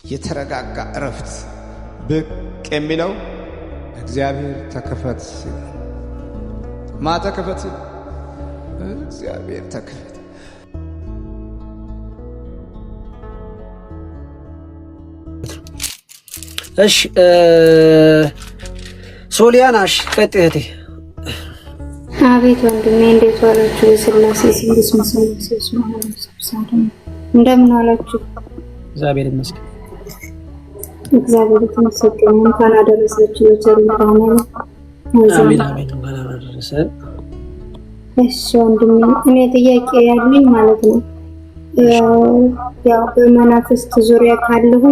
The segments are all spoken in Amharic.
የተረጋጋ እረፍት ብቅ የሚለው እግዚአብሔር ተከፈት ተከፈት እግዚአብሔር ተከፈት። እሺ ሶሊያናሽ ቀጥይቴ። አቤት ወንድሜ እንዴት ዋላችሁ? የሥላሴ ስንዱስ መስዋዕት ነው። እንደምን ዋላችሁ? እግዚአብሔር ይመስገን። እግዚአብሔር ይመስገን። እንኳን አደረሳችሁ ለቸርነቱ። አሜን አሜን። እንኳን አደረሰን። እሺ ወንድሜ እኔ ጥያቄ ያለኝ ማለት ነው ያው በመናፍስት ዙሪያ ካለሁ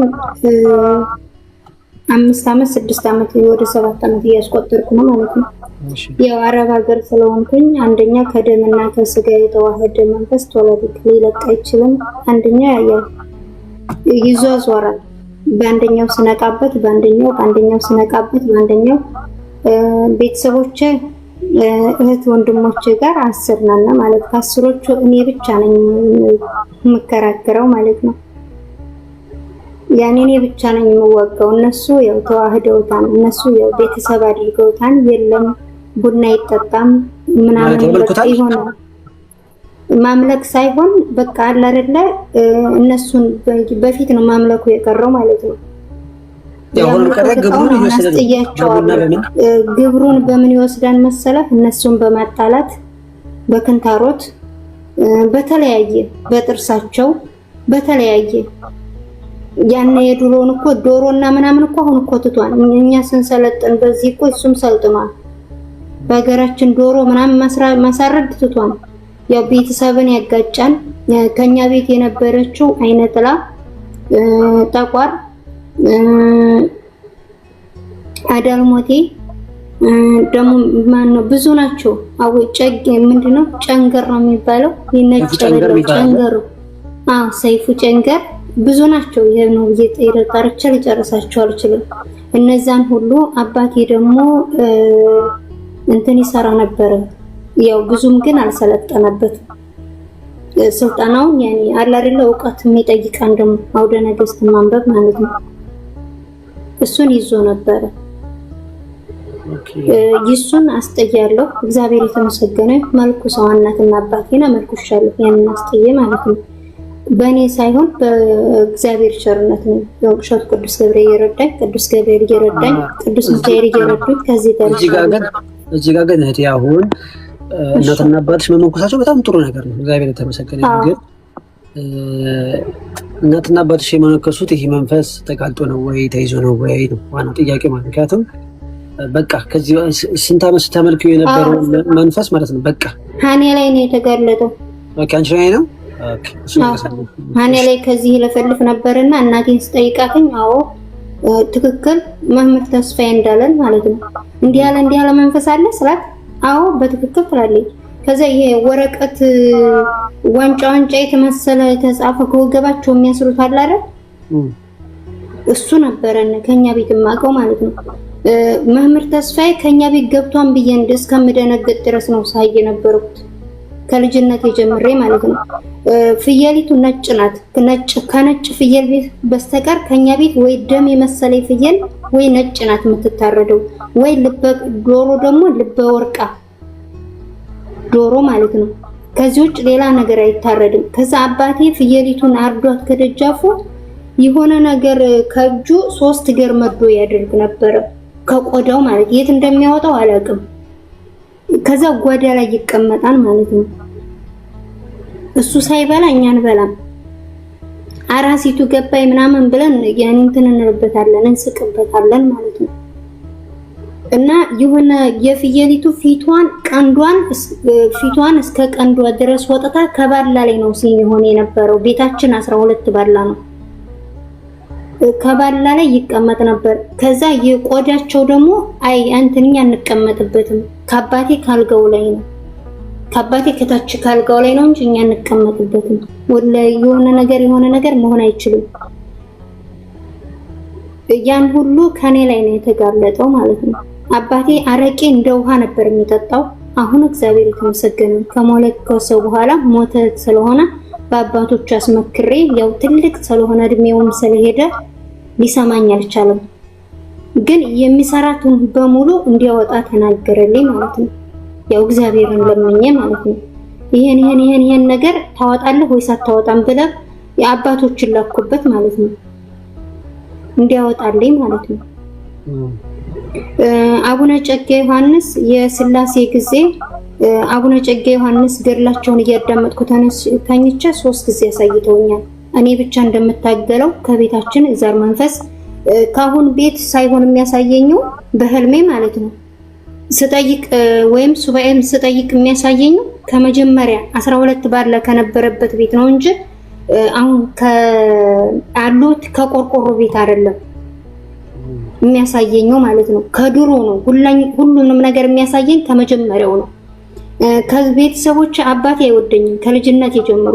5 ዓመት 6 ዓመት ወደ 7 ዓመት እያስቆጠርኩ ነው ማለት ነው። ያው አረብ ሀገር ስለሆንኩኝ አንደኛ ከደምና ከስጋ የተዋሃደ መንፈስ ቶሎ ሊለቅ አይችልም። አንደኛ ያው ይዟዟራል። በአንደኛው ስነቃበት በአንደኛው ስነቃበት በአንደኛው ቤተሰቦቼ እህት ወንድሞቼ ጋር 10 ነን ማለት ከአስሮቹ እኔ ብቻ ነኝ የምከራከረው ማለት ነው። ያኔ እኔ ብቻ ነኝ የምወጋው። እነሱ ያው ተዋህደውታል። እነሱ ያው ቤተሰብ አድርገውታል። የለም ቡና አይጠጣም ምናምን ይሆነ ማምለክ ሳይሆን በቃ አለ አይደለ እነሱን በፊት ነው ማምለኩ የቀረው ማለት ነው። ያው ግብሩን በምን ይወስዳን መሰለህ? እነሱን በማጣላት በክንታሮት በተለያየ በጥርሳቸው በተለያየ ያን የድሮን እኮ ዶሮና ምናምን እኮ አሁን እኮ ትቷል። እኛ ስንሰለጥን በዚህ እኮ እሱም ሰልጥኗል። በሀገራችን ዶሮ ምናምን ማሳረድ ትቷል። ያው ቤተሰብን ያጋጫን። ከኛ ቤት የነበረችው አይነጥላ ጠቋር አዳልሞቴ ደግሞ ማን ነው ብዙ ናቸው። ምንድነው ጨንገር ነው የሚባለው የነጭ ጨንገር ሰይፉ ጨንገር ብዙ ናቸው። ይሄ ነው እየጠረጠረች ልጨርሳቸው አልችልም። እነዛን ሁሉ አባቴ ደግሞ እንትን ይሰራ ነበር። ያው ብዙም ግን አልሰለጠነበትም። ስልጣናውን ያኔ አለ አይደለ ዕውቀት የሚጠይቅ አንድም አውደ ነገስት ማንበብ ማለት ነው። እሱን ይዞ ነበር። ይሱን አስጠያለሁ። እግዚአብሔር የተመሰገነ መልኩ ሰዋናትና አባቴና መልኩሻለሁ ያንን አስጠየ ማለት ነው። በእኔ ሳይሆን በእግዚአብሔር ቸርነት ነው። የወቅሸት ቅዱስ ገብርኤል ይረዳኝ፣ ቅዱስ ገብርኤል ይረዳኝ፣ ቅዱስ ሚካኤል ይረዱኝ። ከዚህ እዚህ ጋር ግን እህቴ አሁን እናትና አባትሽ መመንኮሳቸው በጣም ጥሩ ነገር ነው። እግዚአብሔር የተመሰገነ ይሁን። ግን እናትና አባትሽ የመነኮሱት ይሄ መንፈስ ተጋልጦ ነው ወይ ተይዞ ነው ወይ ነው ዋናው ጥያቄ ማለት። ምክንያቱም በቃ ከዚህ ስንት ዓመት ስታመልከው የነበረው መንፈስ ማለት ነው በቃ ሀኔ ላይ ነው የተጋለጠው። ኦኬ አንቺ ላይ ነው ሀኔ ላይ ከዚህ ለፈልፍ ነበርና እናቴን ስጠይቃትኝ አዎ ትክክል መምህር ተስፋዬ እንዳለን ማለት ነው እንዲህ ያለ መንፈስ አለ ስላት አዎ በትክክል ትላለች። ከዛ ይሄ ወረቀት ዋንጫ የተመሰለ የተጻፈ ከወገባቸው የሚያስሩት አለ አይደል? እሱ ነበረን ከኛ ቤት ማቀው ማለት ነው። መምህር ተስፋዬ ከኛ ቤት ገብቷን ብዬ እስከምደነግጥ ድረስ ነው ሳይ የነበርኩት ከልጅነት ጀምሬ ማለት ነው። ፍየሊቱ ነጭ ናት። ከነጭ ፍየል ቤት በስተቀር ከኛ ቤት ወይ ደም የመሰለ ፍየል ወይ ነጭ ናት የምትታረደው ወይ ዶሮ ደግሞ ልበ ወርቃ ዶሮ ማለት ነው። ከዚህ ውጭ ሌላ ነገር አይታረድም። ከዛ አባቴ ፍየሊቱን አርዷት ከደጃፉ የሆነ ነገር ከእጁ 3 ገር መዶ ያደርግ ነበር ከቆዳው ማለት የት እንደሚያወጣው አላውቅም። ከዛ ጓዳ ላይ ይቀመጣል ማለት ነው። እሱ ሳይበላ እኛን በላም አራሲቱ ገባይ ምናምን ብለን ያን እንትን እንልበታለን እንስቅበታለን ማለት ነው። እና የሆነ የፍየሊቱ ፊቷን እስከ ቀንዷ ድረስ ወጣታ ከባላ ላይ ነው ሲሆን የነበረው። ቤታችን 12 ባላ ነው። ከባላ ላይ ይቀመጥ ነበር። ከዛ የቆዳቸው ደግሞ አይ አንተኛ እንቀመጥበትም ከአባቴ ካልጋው ላይ ነው። ከአባቴ ከታች ካልጋው ላይ ነው እንጂ እኛ እንቀመጥበትም። ወላሂ የሆነ ነገር መሆን አይችልም። ያን ሁሉ ከኔ ላይ ነው የተጋለጠው ማለት ነው። አባቴ አረቄ እንደ ውሃ ነበር የሚጠጣው። አሁን እግዚአብሔር የተመሰገነ ከሞለከው ሰው በኋላ ሞተ ስለሆነ በአባቶቹ አስመክሬ ያው ትልቅ ስለሆነ እድሜውም ስለሄደ ሊሰማኝ አልቻለም። ግን የሚሰራትን በሙሉ እንዲያወጣ ተናገረልኝ ማለት ነው። ያው እግዚአብሔርን ለምኜ ማለት ነው። ይሄን ነገር ታወጣለህ ወይስ አታወጣም ብለህ የአባቶችን ላኩበት ማለት ነው፣ እንዲያወጣልኝ ማለት ነው። አቡነ ጨጌ ዮሐንስ የስላሴ ጊዜ አቡነ ጨጌ ዮሐንስ ገድላቸውን እያዳመጥኩ ተኝቼ 3 ጊዜ አሳይተውኛል። እኔ ብቻ እንደምታገለው ከቤታችን ዘር መንፈስ ካሁን ቤት ሳይሆን የሚያሳየኘው በህልሜ ማለት ነው ስጠይቅ ወይም ሱባኤም ስጠይቅ የሚያሳየኝ ከመጀመሪያ 12 ባለ ከነበረበት ቤት ነው እንጂ አሁን ከአሉት ከቆርቆሮ ቤት አይደለም የሚያሳየኝ ማለት ነው። ከድሮ ነው ሁሉንም ነገር የሚያሳየኝ ከመጀመሪያው ነው። ከቤተሰቦች አባቴ አይወደኝም ከልጅነት ጀምሮ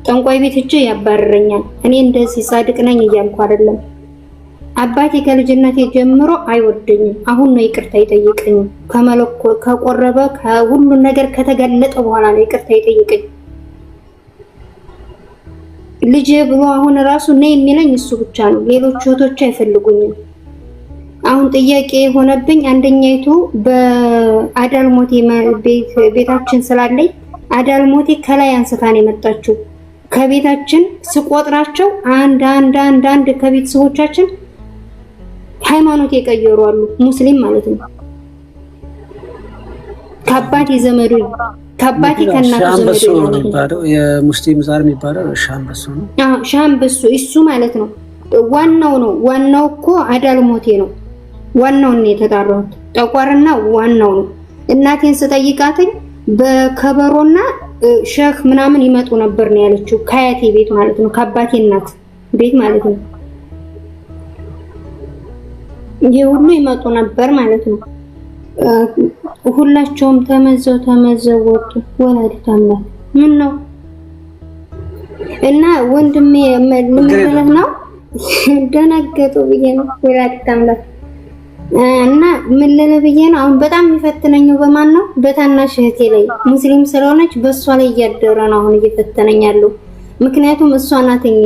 ጠንቋይ ቤት እጄ ያባረረኛል። እኔ እንደዚህ ጻድቅ ነኝ እያልኩ አይደለም። አባቴ ከልጅነት ጀምሮ አይወደኝም። አሁን ነው ይቅርታ ይጠይቀኝ። ከመለኮ ከቆረበ ከሁሉ ነገር ከተገለጠ በኋላ ነው ይቅርታ ይጠይቀኝ። ልጄ ብሎ አሁን ራሱ ነይ የሚለኝ እሱ ብቻ ነው። ሌሎች እህቶች አይፈልጉኝም። አሁን ጥያቄ የሆነብኝ አንደኛይቱ በአዳልሞቴ ቤታችን ስላለኝ አዳልሞቴ ከላይ አንስታን የመጣችው ከቤታችን ስቆጥራቸው አንድ ከቤተሰቦቻችን ሃይማኖት የቀየሩ አሉ፣ ሙስሊም ማለት ነው። ከአባቴ ዘመዱ ከአባቴ ከእናቱ ዘመዱ ነው የሙስሊም ዛር የሚባለው ሻምበሱ ነው። ሻምበሱ እሱ ማለት ነው። ዋናው እኮ አዳልሞቴ ነው። ዋናውን ነው የተጣራሁት። ጠቋርና ዋናው ነው። እናቴን ስጠይቃትኝ በከበሮና ሸህ ምናምን ይመጡ ነበር ነው ያለችው። ከአያቴ ቤት ማለት ነው፣ ከአባቴ እናት ቤት ማለት ነው። ይሄ ሁሉ ይመጡ ነበር ማለት ነው። ሁላቸውም ተመዘው ወጡ። ወላዲተ አምላክ ምን ነው እና ወንድሜ ምን ነው ደነገጡ ብዬ ነው። ወላዲተ አምላክ እና ምን ልል ብዬ ነው። አሁን በጣም የሚፈትነኝ በማን ነው? በታናሽ እህቴ ላይ ሙስሊም ስለሆነች በእሷ ላይ እያደረ ነው አሁን እየፈተነኝ ያለው። ምክንያቱም እሷ ናትኝ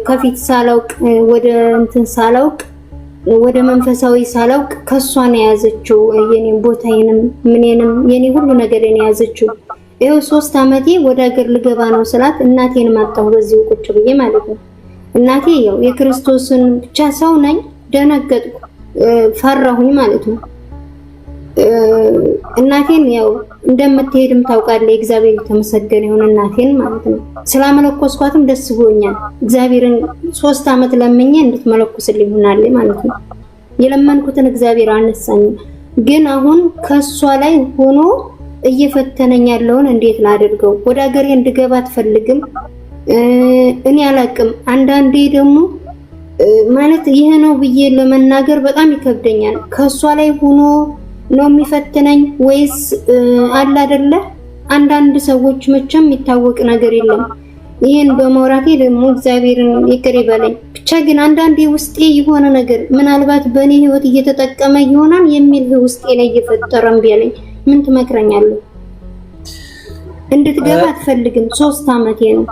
ከፊት ሳላውቅ ወደ እንትን ሳላውቅ ወደ መንፈሳዊ ሳላውቅ ከሷ ነው የያዘችው። የኔን ቦታዬንም ምንንም የኔ ሁሉ ነገር ነው የያዘችው። ይኸው 3 አመቴ ወደ ሀገር ልገባ ነው ስላት እናቴን ማጣሁ በዚሁ ቁጭ ብዬ ማለት ነው። እናቴ ያው የክርስቶስን ብቻ ሰው ነኝ፣ ደነገጥኩ፣ ፈራሁኝ ማለት ነው። እናቴን ያው እንደምትሄድም ታውቃለህ። እግዚአብሔር የተመሰገነ ይሁን እናቴን ማለት ነው። ስላመለኮስኳትም ደስ ብሎኛል። እግዚአብሔርን 3 አመት ለምኜ እንድትመለኩስልኝ ሆናለ ማለት ነው። የለመንኩትን እግዚአብሔር አነሳኝ። ግን አሁን ከሷ ላይ ሆኖ እየፈተነኝ ያለውን እንዴት ላድርገው? ወደ ሀገሬ እንድገባ አትፈልግም። እኔ አላቅም። አንዳንዴ ደግሞ ማለት ይሄ ነው ብዬ ለመናገር በጣም ይከብደኛል። ከሷ ላይ ሆኖ ነው የሚፈትነኝ ወይስ አለ አይደለ? አንዳንድ ሰዎች መቼም የሚታወቅ ነገር የለም። ይሄን በመውራቴ ደግሞ እግዚአብሔርን ይቅር ይበለኝ። ብቻ ግን አንዳንዴ ውስጤ የሆነ ነገር ምናልባት በእኔ ህይወት እየተጠቀመ ይሆናል የሚል ውስጤ ላይ እየፈጠረም ቢያለኝ ምን ትመክረኛለህ? እንድትገባ አትፈልግም። 3 አመቴ ነው።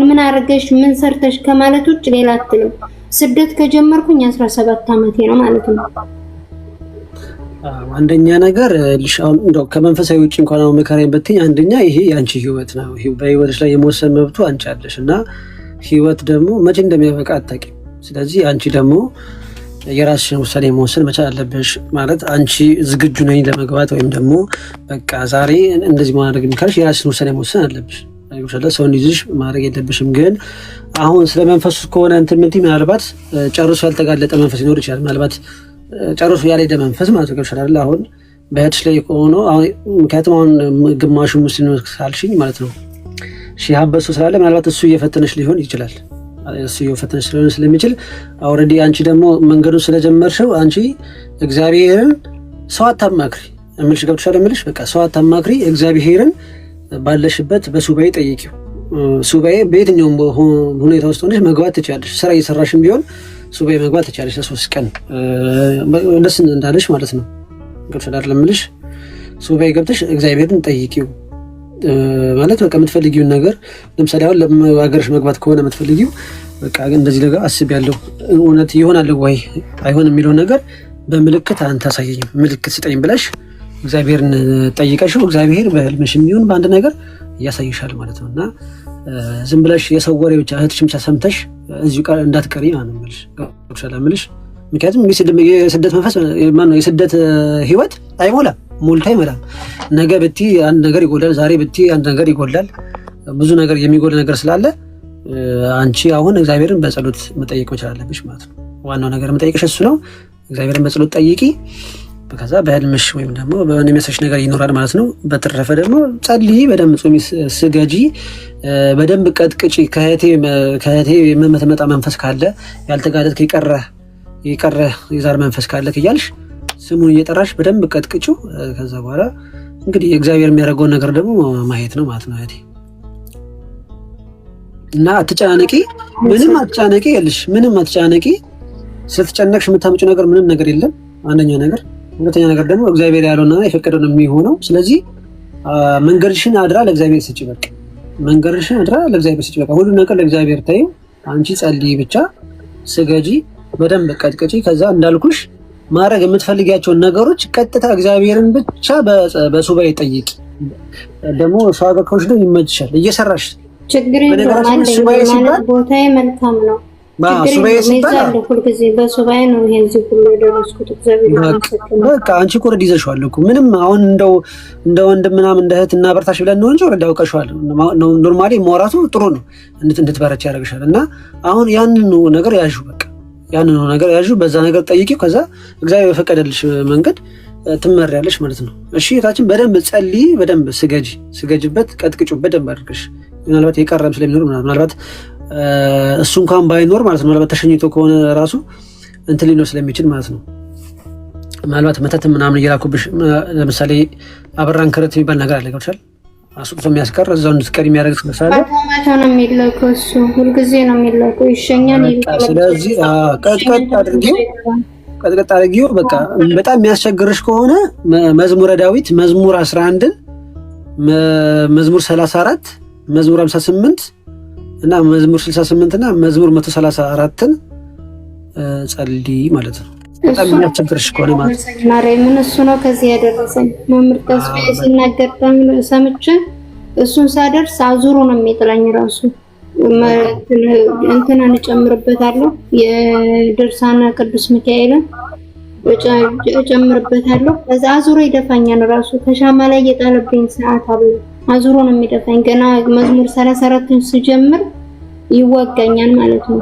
ምን አርገሽ ምን ሰርተሽ ከማለት ውጭ ሌላ አትልም። ስደት ከጀመርኩኝ 17 አመቴ ነው ማለት ነው። አንደኛ ነገር ልሻውን እንደው ከመንፈሳዊ ውጭ እንኳን ነው መከራዬን በትኝ። አንደኛ ይሄ ያንቺ ህይወት ነው። በህይወትሽ ላይ የመወሰን መብቱ አንቺ አለሽ እና ህይወት ደግሞ መቼ እንደሚያበቃ አታውቂም። ስለዚህ አንቺ ደግሞ የራስሽን ውሳኔ መወሰን መቻል አለብሽ። ማለት አንቺ ዝግጁ ነኝ ለመግባት ወይም ደግሞ በቃ ዛሬ እንደዚህ ማድረግ ካልሽ የራስሽን ውሳኔ መወሰን አለብሽ። ሰው እንዲዝሽ ማድረግ የለብሽም። ግን አሁን ስለ መንፈሱ ከሆነ እንትን ምንት ምናልባት ጨርሶ ያልተጋለጠ መንፈስ ሊኖር ይችላል። ምናልባት ጨርሶ ያልሄደ መንፈስ ማለት ነው ይችላል። አሁን በእህትሽ ላይ ሆኖ ምክንያቱም አሁን ግማሹ ሙስሊም ካልሽኝ ማለት ነው ሺሃበሱ ስላለ ምናልባት እሱ እየፈተነሽ ሊሆን ይችላል። እሱ እየፈተነሽ ሊሆን ስለሚችል ኦልሬዲ አንቺ ደግሞ መንገዱን ስለጀመርሽው አንቺ እግዚአብሔርን ሰው አታማክሪ እምልሽ ገብቶሻል። እምልሽ በቃ ሰው አታማክሪ፣ እግዚአብሔርን ባለሽበት በሱባኤ ጠይቂው። ሱባኤ በየትኛውም ሁኔታ ውስጥ ሆነሽ መግባት ትችላለሽ። ስራ እየሰራሽም ቢሆን ሱባኤ መግባት ትችላለሽ። ለ3 ቀን ደስ እንዳለሽ ማለት ነው። ገብቶሻል አይደል? እምልሽ ሱባኤ ገብተሽ እግዚአብሔርን ጠይቂው ማለት በቃ የምትፈልጊውን ነገር ለምሳሌ አሁን ለሀገርሽ መግባት ከሆነ የምትፈልጊው በቃ እንደዚህ ነገር አስቤያለሁ፣ እውነት ይሆናል ወይ አይሆንም የሚለው ነገር በምልክት አንተ አሳየኝ፣ ምልክት ስጠኝ ብለሽ እግዚአብሔርን ጠይቀሽው እግዚአብሔር በህልምሽ የሚሆን በአንድ ነገር እያሳይሻል ማለት ነው። እና ዝም ብለሽ የሰው ወሬ ብቻ እህትሽም ብቻ ሰምተሽ እዚሁ ቃል እንዳትቀሪ ነው የምልሽ። ምክንያቱም የስደት መንፈስ ማነው የስደት ህይወት አይሞላም፣ ሞልታ አይሞላም። ነገ ብቲ አንድ ነገር ይጎላል፣ ዛሬ ብቲ አንድ ነገር ይጎላል። ብዙ ነገር የሚጎል ነገር ስላለ አንቺ አሁን እግዚአብሔርን በጸሎት መጠየቅ መቻል አለብሽ ማለት ነው። ዋናው ነገር መጠየቅሽ እሱ ነው። እግዚአብሔርን በጸሎት ጠይቂ። ከዛ በህልምሽ ወይም ደግሞ በሆነ የሚያሳይሽ ነገር ይኖራል ማለት ነው። በተረፈ ደግሞ ጸልይ፣ በደንብ ጾሚ፣ ስገጂ፣ በደንብ ቀጥቅጪ። ከእህቴ የምትመጣ መንፈስ ካለ ያልተጋለጥክ የቀረ የዛር መንፈስ ካለ እያልሽ ስሙን እየጠራሽ በደንብ ቀጥቅጪው። ከዛ በኋላ እንግዲህ እግዚአብሔር የሚያደርገውን ነገር ደግሞ ማየት ነው ማለት ነው እህቴ። እና አትጨናነቂ፣ ምንም አትጨናነቂ፣ ምንም አትጨናነቂ። ስትጨነቅሽ የምታመጪው ነገር ምንም ነገር የለም። አንደኛ ነገር፣ ሁለተኛ ነገር ደግሞ እግዚአብሔር ያለውና የፈቀደው ነው የሚሆነው። ስለዚህ መንገድሽን አድራ ለእግዚአብሔር ስጪ። በቃ መንገድሽን አድራ ለእግዚአብሔር ስጪ። በቃ ሁሉ ነገር ለእግዚአብሔር ታዩ። አንቺ ጸልይ ብቻ፣ ስገጂ፣ በደንብ ቀጥቅጪ። ከዛ እንዳልኩሽ ማድረግ የምትፈልጊያቸውን ነገሮች ቀጥታ እግዚአብሔርን ብቻ በሱባኤ ጠይቂ። ደግሞ ሰው ጋር ከሆንሽ ደግሞ ይመችሻል እየሰራሽ ችግር የለውም። ማለት ቦታዬ መልካም ነው። ሱባኤ ሲባል ሁልጊዜ በሱባኤ ነው ይሄን እዚህ ሁሉ የደረስኩት። በቃ አንቺ እኮ ረድ ይዘሽዋል እኮ ምንም። አሁን እንደ ወንድም ምናምን እንደ እህት እና በርታሽ ብለን ነው እንጂ ረድ አውቀሽዋል። ኖርማሊ ማውራቱ ጥሩ ነው፣ እንድትበረች ያደርግሻል። እና አሁን ያንን ነገር ያዡ፣ በቃ ያንን ነገር ያዡ፣ በዛ ነገር ጠይቂው። ከዛ እግዚአብሔር በፈቀደልሽ መንገድ ትመሪያለሽ ማለት ነው። እሺ እህታችን በደንብ ጸልይ፣ በደንብ ስገጅበት፣ ቀጥቅጩ በደንብ አድርገሽ። ምናልባት የቀረም ስለሚኖር ምናልባት እሱ እንኳን ባይኖር ማለት ነው፣ ምናልባት ተሸኝቶ ከሆነ ራሱ እንትን ሊኖር ስለሚችል ማለት ነው። ምናልባት መተት ምናምን እየላኩብሽ፣ ለምሳሌ አበራን ከረት የሚባል ነገር አለ ገብቻል። አስቁቶ የሚያስቀር እዛው እንድትቀር የሚያደርግ ስለሳለ አውቶማታ ነው የሚላከው። እሱ ሁልጊዜ ነው የሚላከው፣ ይሸኛል። ስለዚህ ቀጥቀጥ አድርጊው። በቃ በጣም የሚያስቸግርሽ ከሆነ መዝሙረ ዳዊት መዝሙር 11 መዝሙር 34 መዝሙር 58 እና መዝሙር 68 እና መዝሙር 134ን ጸልይ ማለት ነው። በጣም የሚያስቸግርሽ ከሆነ ማለት ነው። ማርያምን እሱ ነው ከዚህ ያደረሰኝ። መምህር ተስፋዬ ሲናገር ሰምቼ እሱን ሳደርስ አዙሮ ነው የሚጥለኝ ራሱ። እንትናን እጨምርበታለሁ፣ የድርሳነ ቅዱስ ሚካኤልን እጨምርበታለሁ። ከዛ አዙሮ ይደፋኛል ራሱ። ከሻማ ላይ የጣለብኝ ሰዓት አለ፣ አዙሮ ነው የሚደፋኝ። ገና መዝሙር 34ን ስጀምር ይወጋኛል ማለት ነው።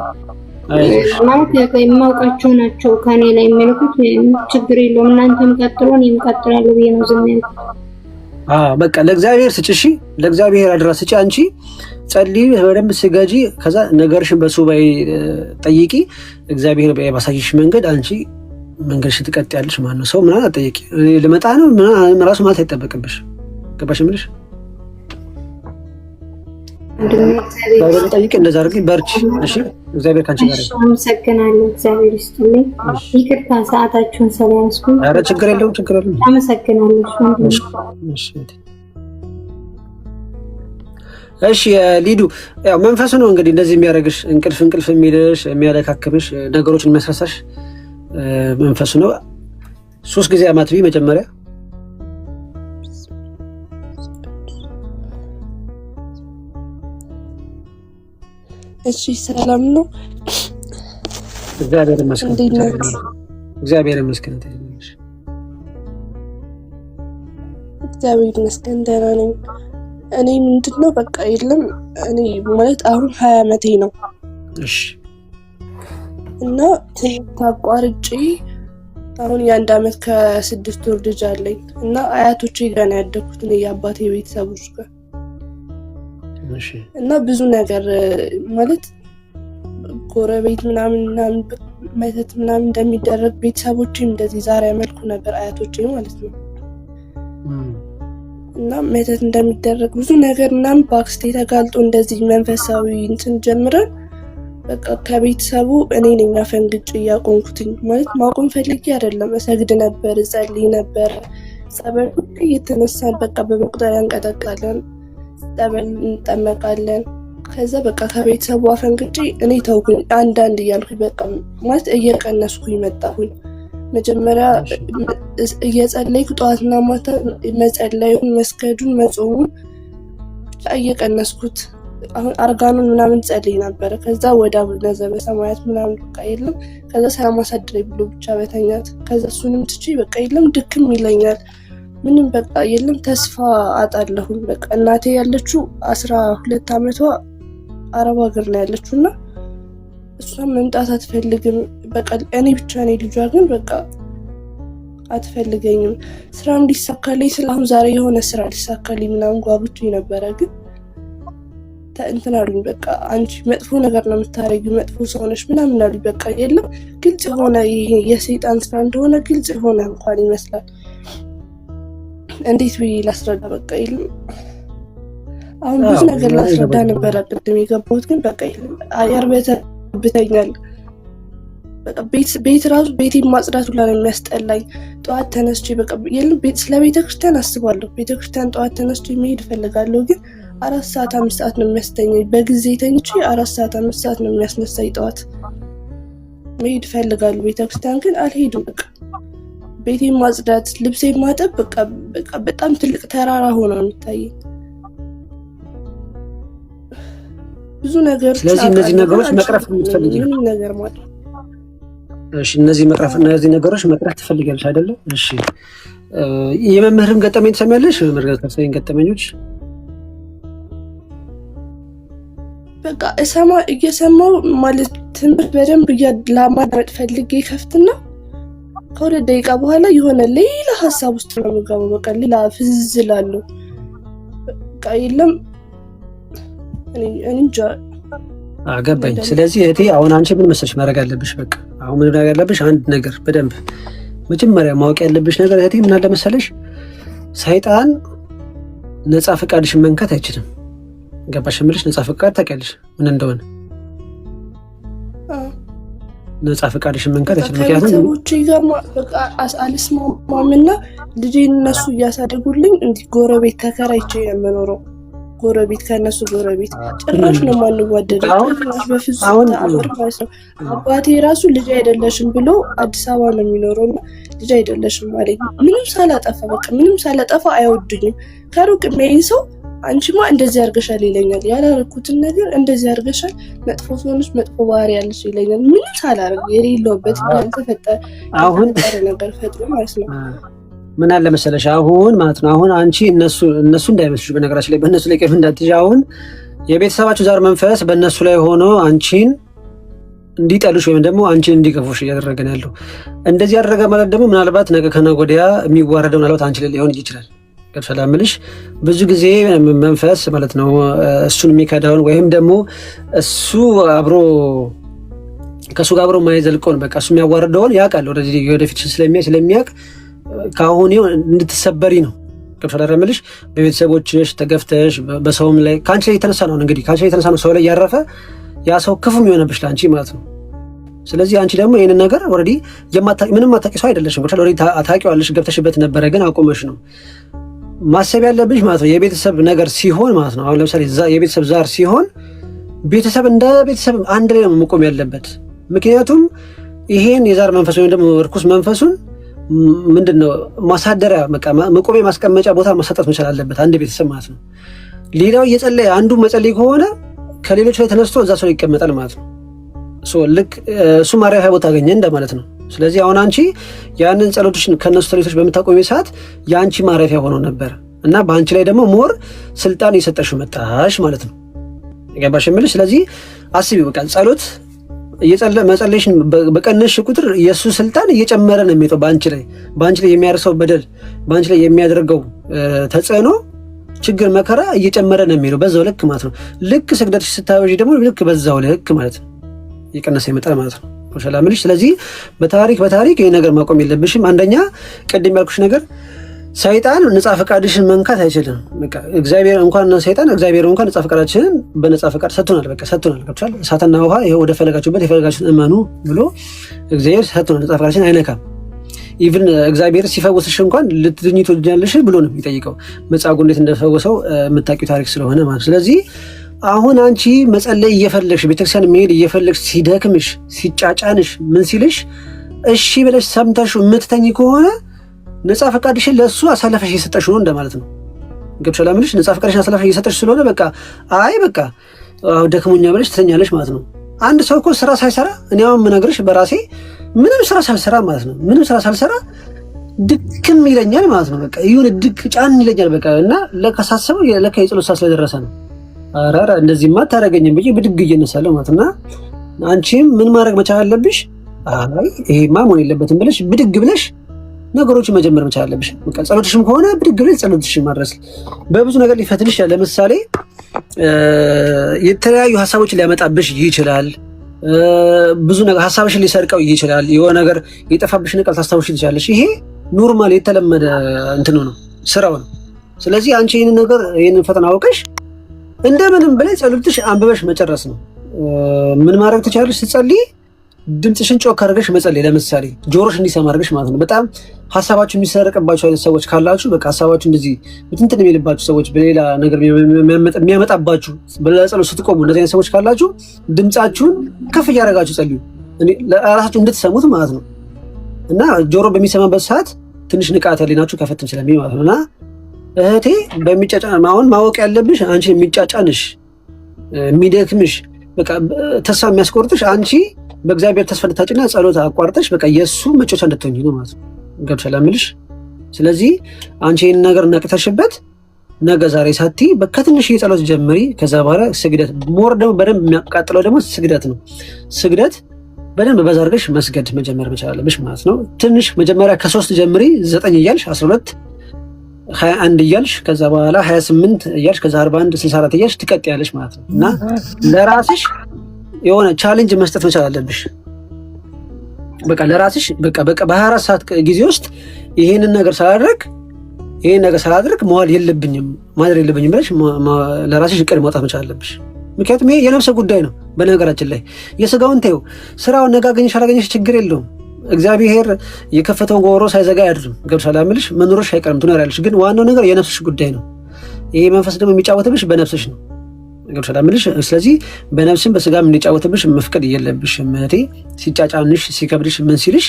ማለት የማውቃቸው ናቸው ከኔ ላይ የሚልኩት። ችግር የለውም እናንተም ቀጥሎ እኔም እቀጥላለሁ ብዬ ነው ዝም ያልኩት። በቃ ለእግዚአብሔር ስጪ፣ እሺ ለእግዚአብሔር አድራ ስጪ። አንቺ ጸልይ፣ በደንብ ስገጂ። ከዛ ነገርሽን በሱባኤ ጠይቂ። እግዚአብሔር ባሳይሽ መንገድ አንቺ መንገድሽን ትቀጥያለሽ። ማነው ሰው ምናምን አትጠይቂ። ልመጣ ነው ምናምን ራሱ ማለት አይጠበቅብሽ። ገባሽ የምልሽ? እግዚአብሔር ጠይቂ፣ እንደዛ አድርጊ፣ በርቺ። እሺ እግዚአብሔር ካንቺ ጋር ነው። አመሰግናለሁ። እግዚአብሔር ይስጥልኝ። ይቅርታ ሰዓታችሁን ስለያዝኩኝ። ኧረ ችግር የለውም፣ ችግር የለውም። አመሰግናለሁ። እሺ ሊዱ፣ ያው መንፈሱ ነው እንግዲህ እንደዚህ የሚያደርግሽ፣ እንቅልፍ የሚልሽ፣ የሚያደካክምሽ፣ ነገሮችን የሚያስረሳሽ መንፈሱ ነው። 3 ጊዜ አማትቢ መጀመሪያ። እሺ ሰላም ነው። እግዚአብሔር ይመስገን። እግዚአብሔር ይመስገን። እግዚአብሔር ይመስገን ደህና ነኝ። እኔ ምንድነው በቃ የለም እኔ ማለት አሁን 20 ዓመቴ ነው። እሺ እና ታቋርጬ አሁን የ1 ዓመት ከ6 ወር ልጅ አለኝ እና አያቶቼ ጋር ነው ያደኩት እኔ የአባቴ ቤተሰቦች ጋር። እሺ እና ብዙ ነገር ማለት ጎረቤት ምናምን መተት ምናምን እንደሚደረግ ቤተሰቦቼም እንደዚህ ዛሬ ያመልኩ ነበር፣ አያቶቼ ማለት ነው። እና መተት እንደሚደረግ ብዙ ነገር ምናምን በአክስቴ ተጋልጦ እንደዚህ መንፈሳዊ እንትን ጀምረን በቃ ከቤተሰቡ እኔ ነኝ አፈንግጬ እያቆምኩትኝ። ማለት ማቆም ፈልጌ አይደለም፣ እሰግድ ነበር፣ እጸልይ ነበር። ጸበል ሁሌ እየተነሳን በቃ በመቁጠሪያ እንቀጠቃለን፣ ጸበል እንጠመቃለን። ከዛ በቃ ከቤተሰቡ አፈንግጬ እኔ ተውኩኝ። አንዳንድ እያልኩኝ በቃ ማለት እየቀነስኩኝ መጣሁኝ። መጀመሪያ እየጸለይኩ ጠዋትና ማታ መጸለዩን፣ መስገዱን፣ መጾሙን እየቀነስኩት አሁን አርጋኑን ምናምን ጸልይ ነበረ። ከዛ ወደ አቡነ ዘበሰማያት ምናምን በቃ የለም። ከዛ ሰላም አሳድረኝ ብሎ ብቻ በተኛት። ከዛ እሱንም ትቼ በቃ የለም ድክም ይለኛል ምንም በቃ የለም ተስፋ አጣለሁኝ። በቃ እናቴ ያለችው 12 ዓመቷ አረብ ሀገር ነው ያለችው እና እሷም መምጣት አትፈልግም። በቃ እኔ ብቻ ነኝ ልጇ፣ ግን በቃ አትፈልገኝም። ስራም ሊሳካልኝ ስለአሁን ዛሬ የሆነ ስራ ሊሳካልኝ ምናምን ጓጉቼ ነበረ፣ ግን እንትን አሉኝ። በቃ አንቺ መጥፎ ነገር ነው የምታደርጊው፣ መጥፎ ሰው ነሽ ምናምን አሉኝ። በቃ የለም ግልጽ የሆነ ይሄ የሰይጣን ስራ እንደሆነ ግልጽ የሆነ እንኳን ይመስላል። እንዴት ብዬ ላስረዳ? በቃ የለም አሁን ብዙ ነገር ላስረዳ ነበረ ቅድም የገባሁት፣ ግን በቃ የለም ያርበተብተኛል። በቃ ቤት ራሱ ቤቴን ማጽዳት ሁላ ነው የሚያስጠላኝ። ጠዋት ተነስቼ በቃ የለም ስለ ቤተክርስቲያን አስባለሁ። ቤተክርስቲያን ጠዋት ተነስቼ መሄድ እፈልጋለሁ፣ ግን 4 ሰዓት 5 ሰዓት ነው የሚያስተኛኝ። በጊዜ ተኝቼ 4 ሰዓት 5 ሰዓት ነው የሚያስነሳኝ። ጠዋት መሄድ እፈልጋለሁ ቤተክርስቲያን፣ ግን አልሄድም። በቃ ቤቴን ማጽዳት፣ ልብሴን ማጠብ በቃ በጣም ትልቅ ተራራ ሆኖ ነው የሚታየኝ። ብዙ ነገር ስለዚህ እነዚህ ነገሮች መቅረፍ የምትፈልጊው ነገር ማለት እሺ፣ እነዚህ ነገሮች መቅረፍ ትፈልጊያለሽ አይደለ? እሺ፣ የመምህርም ገጠመኝ ትሰሚያለሽ? መምህር ገጠመኞች በቃ እየሰማው ማለት ትምህርት በደንብ ለማዳመጥ ፈልጌ ከፍትና ከሁለት ደቂቃ በኋላ የሆነ ሌላ ሀሳብ ውስጥ ነው የምገባው። በቃ ሌላ ፍዝዝ እላለሁ። በቃ የለም እኔ እንጃ አገባኝ። ስለዚህ እህቴ አሁን አንቺ ምን መሰለሽ ማድረግ ያለብሽ፣ በቃ አሁን ምን ማድረግ ያለብሽ አንድ ነገር በደንብ መጀመሪያ ማወቅ ያለብሽ ነገር እህቴ ምን አለ መሰለሽ፣ ሰይጣን ነፃ ፈቃድሽን መንካት አይችልም። ገባሽ? ምልሽ ነፃ ፈቃድ ታውቂያለሽ ምን እንደሆነ? ነፃ ፈቃድሽን መንካት አይችልም። ምክንያቱም ከቤተሰቦቼ ጋር በቃ አልስማማምና ልጄን እነሱ እያሳደጉልኝ እንዲህ ጎረቤት ተከራይቼ የምኖረው ጎረቤት ከነሱ ጎረቤት ጭራሽ ነው የማንዋደደው። ጭራሽ በፍጹም ተአምር ማለት ነው። አባቴ ራሱ ልጅ አይደለሽም ብሎ አዲስ አበባ ነው የሚኖረው እና ልጅ አይደለሽም አለኝ። ምንም ሳላጠፋ በቃ ምንም ሳላጠፋ አይወዱኝም። ከሩቅ የሚያይኝ ሰው አንቺማ እንደዚህ አድርገሻል ይለኛል። ያላረኩትን ነገር እንደዚህ አድርገሻል፣ መጥፎ ሰውነሽ፣ መጥፎ ባህሪ ያለሽ ይለኛል። ምንም ሳላረግ የሌለውበት ያልተፈጠረ ነገር ፈጥሮ ማለት ነው። ምን አለ መሰለሽ አሁን ማለት ነው አሁን አንቺ እነሱ እንዳይመስልሽ፣ በነገራችን ላይ በእነሱ ላይ ቀፍ እንዳትይዥ። አሁን የቤተሰባችሁ ዛር መንፈስ በእነሱ ላይ ሆኖ አንቺን እንዲጠሉሽ ወይም ደግሞ አንቺን እንዲገፉሽ እያደረገ ነው ያለው። እንደዚህ ያደረገ ማለት ደግሞ ምናልባት ነገ ከነገ ወዲያ የሚዋረደው ምናልባት አንቺ ላይ ሊሆን ይችላል። ገብቶሻል? ብዙ ጊዜ መንፈስ ማለት ነው እሱን የሚከዳውን ወይም ደግሞ እሱ አብሮ ከእሱ ጋር አብሮ የማይዘልቀውን በቃ እሱ የሚያዋርደውን ያውቃል። ወደፊት ስለሚያውቅ ከአሁን እንድትሰበሪ ነው። ገብቶሻል? በቤተሰቦችሽ ተገፍተሽ በሰውም ላይ ከአንቺ ላይ የተነሳ ነው እንግዲህ ከአንቺ ላይ የተነሳ ነው ሰው ላይ ያረፈ ያ ሰው ክፉም የሆነብሽ ለአንቺ ማለት ነው። ስለዚህ አንቺ ደግሞ ይህንን ነገር ኦልሬዲ ምንም አታውቂ ሰው አይደለሽም። ኦልሬዲ ታውቂዋለሽ፣ ገብተሽበት ነበረ፣ ግን አቁመሽ ነው ማሰብ ያለብሽ ማለት ነው። የቤተሰብ ነገር ሲሆን ማለት ነው አሁን ለምሳሌ የቤተሰብ ዛር ሲሆን ቤተሰብ እንደ ቤተሰብ አንድ ላይ ነው መቆም ያለበት። ምክንያቱም ይሄን የዛር መንፈስ ወይም ደግሞ ርኩስ መንፈሱን ምንድነው ማሳደሪያ መቆሚያ ማስቀመጫ ቦታ ማሰጠት መቻል አለበት አንድ ቤተሰብ ማለት ነው። ሌላው እየጸለየ አንዱ መጸለይ ከሆነ ከሌሎች ላይ ተነስቶ እዛ ሰው ይቀመጣል ማለት ነው። ልክ እሱ ማረፊያ ቦታ አገኘ እንደማለት ነው። ስለዚህ አሁን አንቺ ያንን ጸሎትሽን ከነሱ ተሌቶች በምታቆሚ ሰዓት የአንቺ ማረፊያ ሆኖ ነበር እና በአንቺ ላይ ደግሞ ሞር ስልጣን እየሰጠሽው መጣሽ ማለት ነው። ገባሽ የምልሽ? ስለዚህ አስቢ በቃ ጸሎት መጸለይሽን በቀነሽ ቁጥር የእሱ ስልጣን እየጨመረ ነው የሚመጣው በአንቺ ላይ የሚያርሰው በደል፣ በአንቺ ላይ የሚያደርገው ተጽዕኖ፣ ችግር፣ መከራ እየጨመረ ነው የሚሄደው በዛው ልክ ማለት ነው። ልክ ስግደትሽ ስታበዢ ደግሞ ልክ በዛው ልክ ማለት ነው እየቀነሰ ይመጣል ማለት ነው። ሰላምልሽ። ስለዚህ በታሪክ ይሄ ነገር ማቆም የለብሽም። አንደኛ ቅድም ያልኩሽ ነገር ሰይጣን ነፃ ፈቃድሽን መንካት አይችልም። በቃ እግዚአብሔር እንኳን ነፃ ፈቃዳችንን በነፃ ፈቃድ ሰጥቶናል። በቃ ሰጥቶናል። ገብቶሻል? እሳትና ውሃ ይሄ ወደ ፈለጋችሁበት የፈለጋችሁትን እመኑ ብሎ እግዚአብሔር ሰጥቶናል። ነፃ ፈቃዳችንን አይነካም። ኢቭን እግዚአብሔር ሲፈውስሽ እንኳን ልትድኚ ትወልጃለሽ ብሎ ነው የሚጠይቀው። መጻጉዕ እንዴት እንደፈወሰው የምታውቂው ታሪክ ስለሆነ ማለት። ስለዚህ አሁን አንቺ መጸለይ እየፈለግሽ ቤተክርስቲያን መሄድ እየፈለግሽ ሲደክምሽ ሲጫጫንሽ ምን ሲልሽ እሺ ብለሽ ሰምተሽ የምትተኝ ከሆነ ነፃ ፈቃድሽን ለሱ አሳልፈሽ እየሰጠሽ ነው እንደማለት ነው። ገብቶሻል አይደል? ነፃ ፈቃድሽን አሳልፈሽ እየሰጠሽ ስለሆነ በቃ አይ በቃ ደክሞኛ ብለሽ ትተኛለሽ ማለት ነው። አንድ ሰው እኮ ስራ ሳይሰራ እኔ አሁን የምነግርሽ በራሴ ምንም ስራ ሳልሰራ ማለት ነው ምንም ስራ ሳልሰራ ድክም ይለኛል ማለት ነው። በቃ ይሁን ድክ ጫን ይለኛል በቃ እና ለካ ሳስበው ለካ የጸሎት ሰዓት ስለደረሰ ነው። አራራ እንደዚህማ አታደርገኝም ብዬ ብድግ እየነሳለሁ ማለት እና አንቺም ምን ማድረግ መቻል አለብሽ? አይ ይሄማ መሆን የለበትም ብለሽ ብድግ ብለሽ ነገሮችን መጀመር መቻል አለብሽ። በቃ ጸሎትሽም ከሆነ ብድግ ብለሽ ጸሎትሽን ማድረስ በብዙ ነገር ሊፈትንሽ ይችላል። ለምሳሌ የተለያዩ ሀሳቦችን ሊያመጣብሽ ይችላል። ብዙ ነገር ሀሳብሽን ሊሰርቀው ይችላል። የሆነ ነገር የጠፋብሽ ነገር ታስታውሽ ትችላለሽ። ይሄ ኖርማል የተለመደ እንትኑ ነው ስራው ነው። ስለዚህ አንቺ ይሄንን ፈተና አውቀሽ እንደምንም ብለሽ ጸሎትሽ አንብበሽ መጨረስ ነው። ምን ማድረግ ትችላለሽ? ስትጸልይ ድምፅሽን ጮክ አድርገሽ መጸለይ። ለምሳሌ ጆሮሽ እንዲሰማ አድርገሽ ማለት ነው። በጣም ሀሳባችሁ የሚሰረቅባችሁ አይነት ሰዎች ካላችሁ በቃ ሀሳባችሁ እንደዚህ እንትን የሚልባችሁ ሰዎች በሌላ ነገር የሚያመጣባችሁ በጸሎት ስትቆሙ እንደዚህ አይነት ሰዎች ካላችሁ ድምፃችሁን ከፍ እያደረጋችሁ ጸልዩ፣ ለራሳችሁ እንድትሰሙት ማለት ነው። እና ጆሮ በሚሰማበት ሰዓት ትንሽ ንቃተ ህሊናችሁ ከፈትም ስለሚል ማለት ነው። እና እህቴ በሚጫጫን አሁን ማወቅ ያለብሽ አንቺ የሚጫጫንሽ የሚደክምሽ በቃ ተስፋ የሚያስቆርጥሽ አንቺ በእግዚአብሔር ተስፋ ልታጭና ጸሎት አቋርጠሽ በቃ የእሱ መጮቻ እንድትሆኚ ነው ማለት ነው። ገብቶሻል እምልሽ። ስለዚህ አንቺ ይህን ነገር ነቅተሽበት ነገ ዛሬ ሳቲ ከትንሽ ጸሎት ጀምሪ። ከዛ በኋላ ስግደት ሞር ደግሞ በደንብ የሚያቃጥለው ደግሞ ስግደት ነው። ስግደት በደንብ በዛ አድርገሽ መስገድ መጀመር መቻል አለብሽ ማለት ነው። ትንሽ መጀመሪያ ከ3 ጀምሪ 9 እያልሽ 12 21 እያልሽ ከዛ በኋላ 28 እያልሽ ከዛ 41 64 እያልሽ ትቀጥያለሽ ማለት ነው። እና ለራስሽ የሆነ ቻሌንጅ መስጠት መቻል አለብሽ። በቃ ለራስሽ በቃ በ24 ሰዓት ጊዜ ውስጥ ይሄንን ነገር ሳላደርግ መዋል የለብኝም ማድረግ የለብኝም ብለሽ ለራስሽ እቅድ ማውጣት መቻል አለብሽ። ምክንያቱም ይሄ የነፍስ ጉዳይ ነው። በነገራችን ላይ የስጋውን ተይው፣ ስራውን ነገ አገኘሽ አላገኘሽ ችግር የለውም። እግዚአብሔር የከፈተውን ጎሮ ሳይዘጋ ያድርም። ገብቶሻል አይደል? መኖርሽ አይቀርም ትኖሪያለሽ። ግን ዋናው ነገር የነፍስሽ ጉዳይ ነው። ይሄ መንፈስ ደግሞ የሚጫወትብሽ በነፍስሽ ነው። ገብቶሻል አይደል? ስለዚህ በነፍስም በስጋም እንዲጫወትብሽ መፍቀድ የለብሽም እህቴ። ሲጫጫንሽ ሲከብድሽ ምን ሲልሽ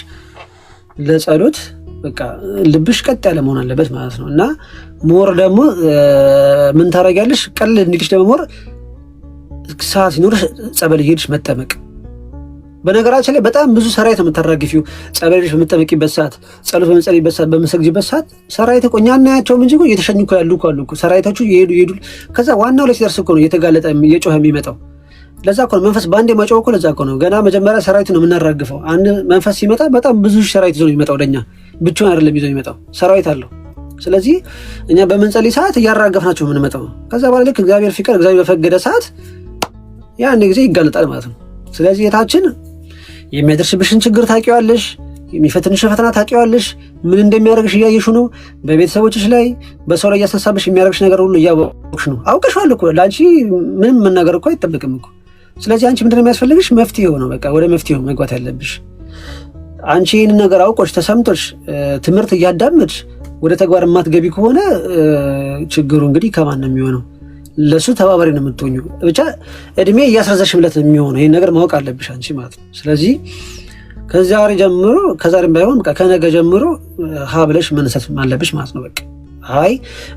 ለጸሎት በቃ ልብሽ ቀጥ ያለ መሆን አለበት ማለት ነው። እና ሞር ደግሞ ምን ታደርጊያለሽ? ቀል እንዲልሽ ደግሞ ሞር ሰዓት ሲኖርሽ ጸበል እየሄድሽ መጠመቅ። በነገራችን ላይ በጣም ብዙ ሰራዊት ነው የምታራግፊው። ጸበል እየሄድሽ በምጠመቂበት ሰዓት፣ ጸሎት በመጸለይበት ሰዓት፣ በመሰግጂበት ሰዓት ሰራዊት እኮ እኛ እናያቸውም እንጂ እኮ እየተሸኙ እኮ ያሉ እኮ አሉ እኮ ሰራዊቶቹ ይሄዱ። ከዛ ዋናው ላይ ሲደርስ እኮ ነው እየተጋለጠ እየጮኸ የሚመጣው። ለዛ እኮ ነው መንፈስ በአንዴ ማጮህ እኮ ለዛ እኮ ነው። ገና መጀመሪያ ሰራዊት ነው የምናራግፈው። አንድ መንፈስ ሲመጣ በጣም ብዙ ሰራዊት ይዞ ነው የሚመጣው። ወደኛ ብቻውን አይደለም ይዞ የሚመጣው፣ ሰራዊት አለው። ስለዚህ እኛ በምንጸልይ ሰዓት እያራገፍናቸው የምንመጣው። ከዛ በኋላ ልክ እግዚአብሔር ፍቅር እግዚአብሔር በፈቀደ ሰዓት ያን ጊዜ ይጋለጣል ማለት ነው። ስለዚህ የታችን የሚያደርስብሽን ችግር ታውቂዋለሽ፣ የሚፈትንሽን ፈተና ታውቂዋለሽ። ምን እንደሚያደርግሽ እያየሽ ነው። በቤተሰቦችሽ ላይ በሰው ላይ እያስነሳብሽ የሚያደርግሽ ነገር ሁሉ እያወቅሽ ነው። አውቀሽዋል እኮ ለአንቺ ምንም መናገር እኮ አይጠበቅም እኮ። ስለዚህ አንቺ ምንድን ነው የሚያስፈልግሽ? መፍትሄው ነው። በቃ ወደ መፍትሄው መግባት ያለብሽ አንቺ። ይህን ነገር አውቆች ተሰምቶች ትምህርት እያዳመጥሽ ወደ ተግባር የማትገቢ ከሆነ ችግሩ እንግዲህ ከማን ነው የሚሆነው? ለሱ ተባባሪ ነው የምትሆኙ። ብቻ እድሜ እያስረዘሽምለት ነው የሚሆነው። ይህን ነገር ማወቅ አለብሽ አንቺ ማለት ነው። ስለዚህ ከዛሬ ጀምሮ ከዛሬም ባይሆን በቃ ከነገ ጀምሮ ሀ ብለሽ መነሳት አለብሽ ማለት ነው። በቃ አይ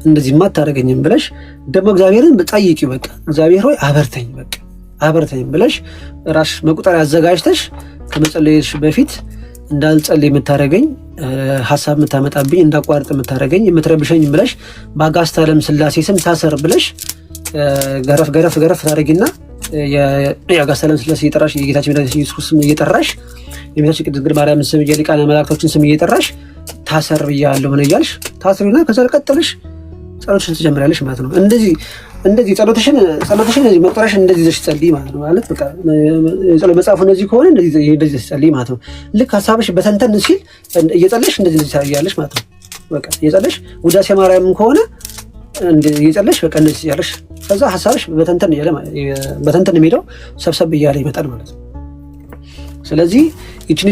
እንደዚህማ አታደርገኝም ብለሽ ደግሞ እግዚአብሔርን ጠይቂው። በቃ እግዚአብሔር ሆይ አበርተኝ፣ በቃ አበርተኝ ብለሽ ራስሽ መቁጠሪያ አዘጋጅተሽ ከመጸለይሽ በፊት እንዳልጸልይ የምታደርገኝ ሀሳብ የምታመጣብኝ እንዳቋርጥ የምታደርገኝ የምትረብሸኝ ብለሽ በአጋዕዝተ ዓለም ሥላሴ ስም ታሰር ብለሽ ገረፍ ታደርጊና የአጋዕዝተ ዓለም ሥላሴ እየጠራሽ የጌታችን መድኃኒታችን ኢየሱስ ስም እየጠራሽ የእመቤታችን ቅድስት ድንግል ማርያም ስም የሊቃነ መላእክቶችን ስም እየጠራሽ ታሰር ብያለሁ ምን እያልሽ ታስሪና ከዛ ቀጥለሽ ጸሎትሽን ትጀምሪያለሽ ማለት ነው። እንደዚህ ጸሎትሽን እንደዚህ መቁጠሪያሽን እንደዚህ ይዘሽ ጸልይ ማለት ነው። ማለት በቃ የጸሎት መጽሐፉ እንደዚህ ከሆነ እንደዚህ ጸልይ ማለት ነው። ልክ ሀሳብሽ በተንተን ሲል እየጸለሽ እንደዚህ ታያለሽ ማለት ነው። በቃ እየጸለሽ ውዳሴ ማርያም ከሆነ እየጸለሽ በቃ እንደዚህ ያለሽ ከዛ ሀሳብሽ በተንተን የሚለው ሰብሰብ እያለ ይመጣል ማለት ነው። ስለዚህ ይችን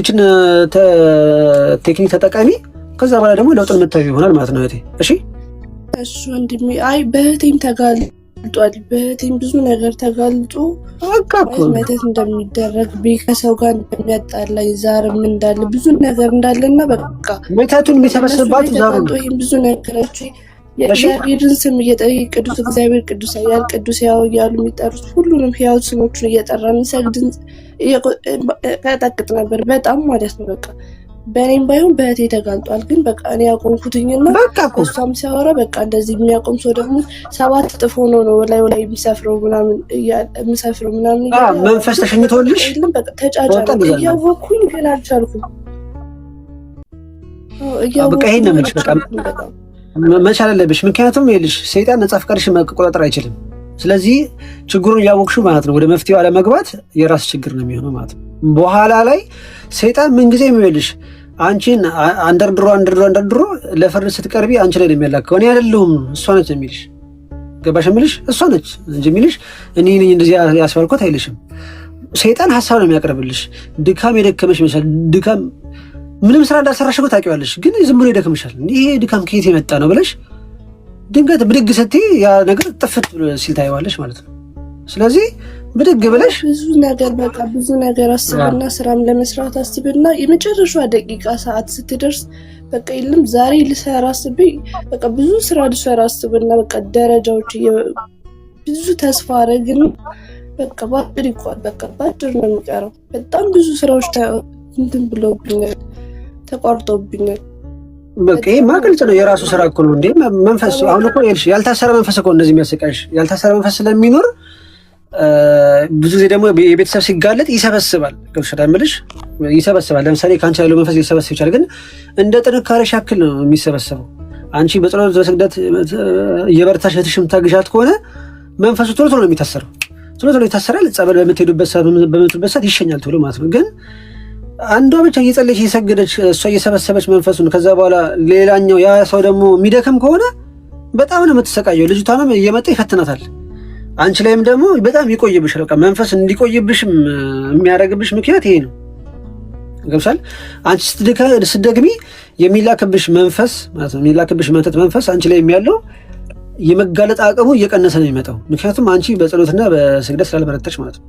ቴክኒክ ተጠቃሚ። ከዛ በኋላ ደግሞ ለውጥን የምታዩ ይሆናል ማለት ነው እህቴ። እሺ ወንድሜ። አይ በእህቴም ተጋልጧል። በእህቴም ብዙ ነገር ተጋልጦ መተት እንደሚደረግ ከሰው ጋር እንደሚያጣላኝ ዛርም እንዳለ ብዙ ነገር እንዳለና በቃ መተቱን የሚሰበስባችሁ ዛሩ ነው። ይህም ብዙ ነገራቸው የእግዚአብሔርን ስም እየጠየቅ ቅዱስ እግዚአብሔር ቅዱስ ኃያል ቅዱስ ሕያው እያሉ የሚጠሩት ሁሉንም ሕያው ስሞቹን እየጠራ የሚሰግድን ቀጠቅጥ ነበር በጣም ማለት ነው። በቃ በእኔም ባይሆን በእህቴ ተጋልጧል። ግን በቃ እኔ ያቆምኩትኝና እሷም ሲያወራ በቃ እንደዚህ የሚያቆም ሰው ደግሞ 7 እጥፍ ሆኖ ነው ላይ የሚሰፍረው ምናምን መንፈስ ተሸኝቶልሽ በቃ ተጫጫ እያወቅኩኝ ግን አልቻልኩም። በቃ ይሄን ነው የምልሽ። በቃ መቻል አለብሽ። ምክንያቱም ይልሽ ሰይጣን ነጻ ፍቃድሽን መቆጣጠር አይችልም። ስለዚህ ችግሩን እያወቅሽው ማለት ነው ወደ መፍትሄው አለመግባት የራስ ችግር ነው የሚሆነው ማለት ነው። በኋላ ላይ ሰይጣን ምን ጊዜ የሚልሽ አንቺን አንደርድሮ ለፍርድ ስትቀርቢ አንቺ ላይ ነው የሚያላከው። እኔ አይደለሁም እሷ ነች የሚልሽ። ገባሽ? የሚልሽ እሷ ነች እንጂ የሚልሽ እኔ ነኝ እንደዚህ ያስባልኩት አይልሽም። ሰይጣን ሀሳብ ነው የሚያቀርብልሽ። ድካም የደከመሽ ይመስላል። ድካም ምንም ስራ እንዳልሰራሽ እኮ ታውቂዋለሽ፣ ግን ዝም ብሎ ይደክምሻል። ይሄ ድካም ከየት የመጣ ነው ብለሽ ድንገት ብድግ ስትይ ያ ነገር ጥፍት ብሎ ሲል ታይዋለሽ ማለት ነው። ስለዚህ ብድግ ብለሽ ብዙ ነገር አስብና ስራም ለመስራት አስብና የመጨረሻዋ ደቂቃ ሰዓት ስትደርስ በቃ የለም ዛሬ ልሰራ አስቤ በቃ ብዙ ስራ ልሰራ አስብና በቃ ደረጃዎች ብዙ ተስፋ አረግን በቃ ባጭር ይቋል በቃ ባጭር ነው የሚቀረው። በጣም ብዙ ስራዎች እንትን ብለውብኛል፣ ተቋርጦብኛል። በቃ ይሄ ማግልጽ ነው። የራሱ ስራ እኮ ነው እንዴ መንፈስ። አሁን እኮ ያልታሰረ መንፈስ እኮ እንደዚህ የሚያሰቃይሽ ያልታሰረ መንፈስ ስለሚኖር ብዙ ጊዜ ደግሞ የቤተሰብ ሲጋለጥ ይሰበስባል። ገብቶሻል? ይሰበስባል። ለምሳሌ ከአንቺ ያለው መንፈስ ሊሰበስብ ይችላል፣ ግን እንደ ጥንካሬሽ ያክል ነው የሚሰበሰበው። አንቺ በጸሎት በስግደት እየበረታሽ እህትሽም ታግዣት ከሆነ መንፈሱ ቶሎ ቶሎ ነው የሚታሰረው። ቶሎ ቶሎ ይታሰራል። ጸበል በምትሄዱበት ሰዓት ይሸኛል ቶሎ ማለት ነው። ግን አንዷ ብቻ እየጸለየች እየሰገደች እሷ እየሰበሰበች መንፈሱን ከዛ በኋላ ሌላኛው ያ ሰው ደግሞ የሚደክም ከሆነ በጣም ነው የምትሰቃየው። ልጅቷንም እየመጣ ይፈትናታል። አንቺ ላይም ደግሞ በጣም ይቆይብሻል። በቃ መንፈስ እንዲቆይብሽ የሚያደርግብሽ ምክንያት ይሄ ነው። ገብቶሻል? አንቺ ስትደግሚ የሚላክብሽ መንፈስ ማለት ነው የሚላክብሽ መተት መንፈስ አንቺ ላይ ያለው የመጋለጥ አቅሙ እየቀነሰ ነው የሚመጣው። ምክንያቱም አንቺ በጸሎትና በስግደት ስላልበረታሽ ማለት ነው።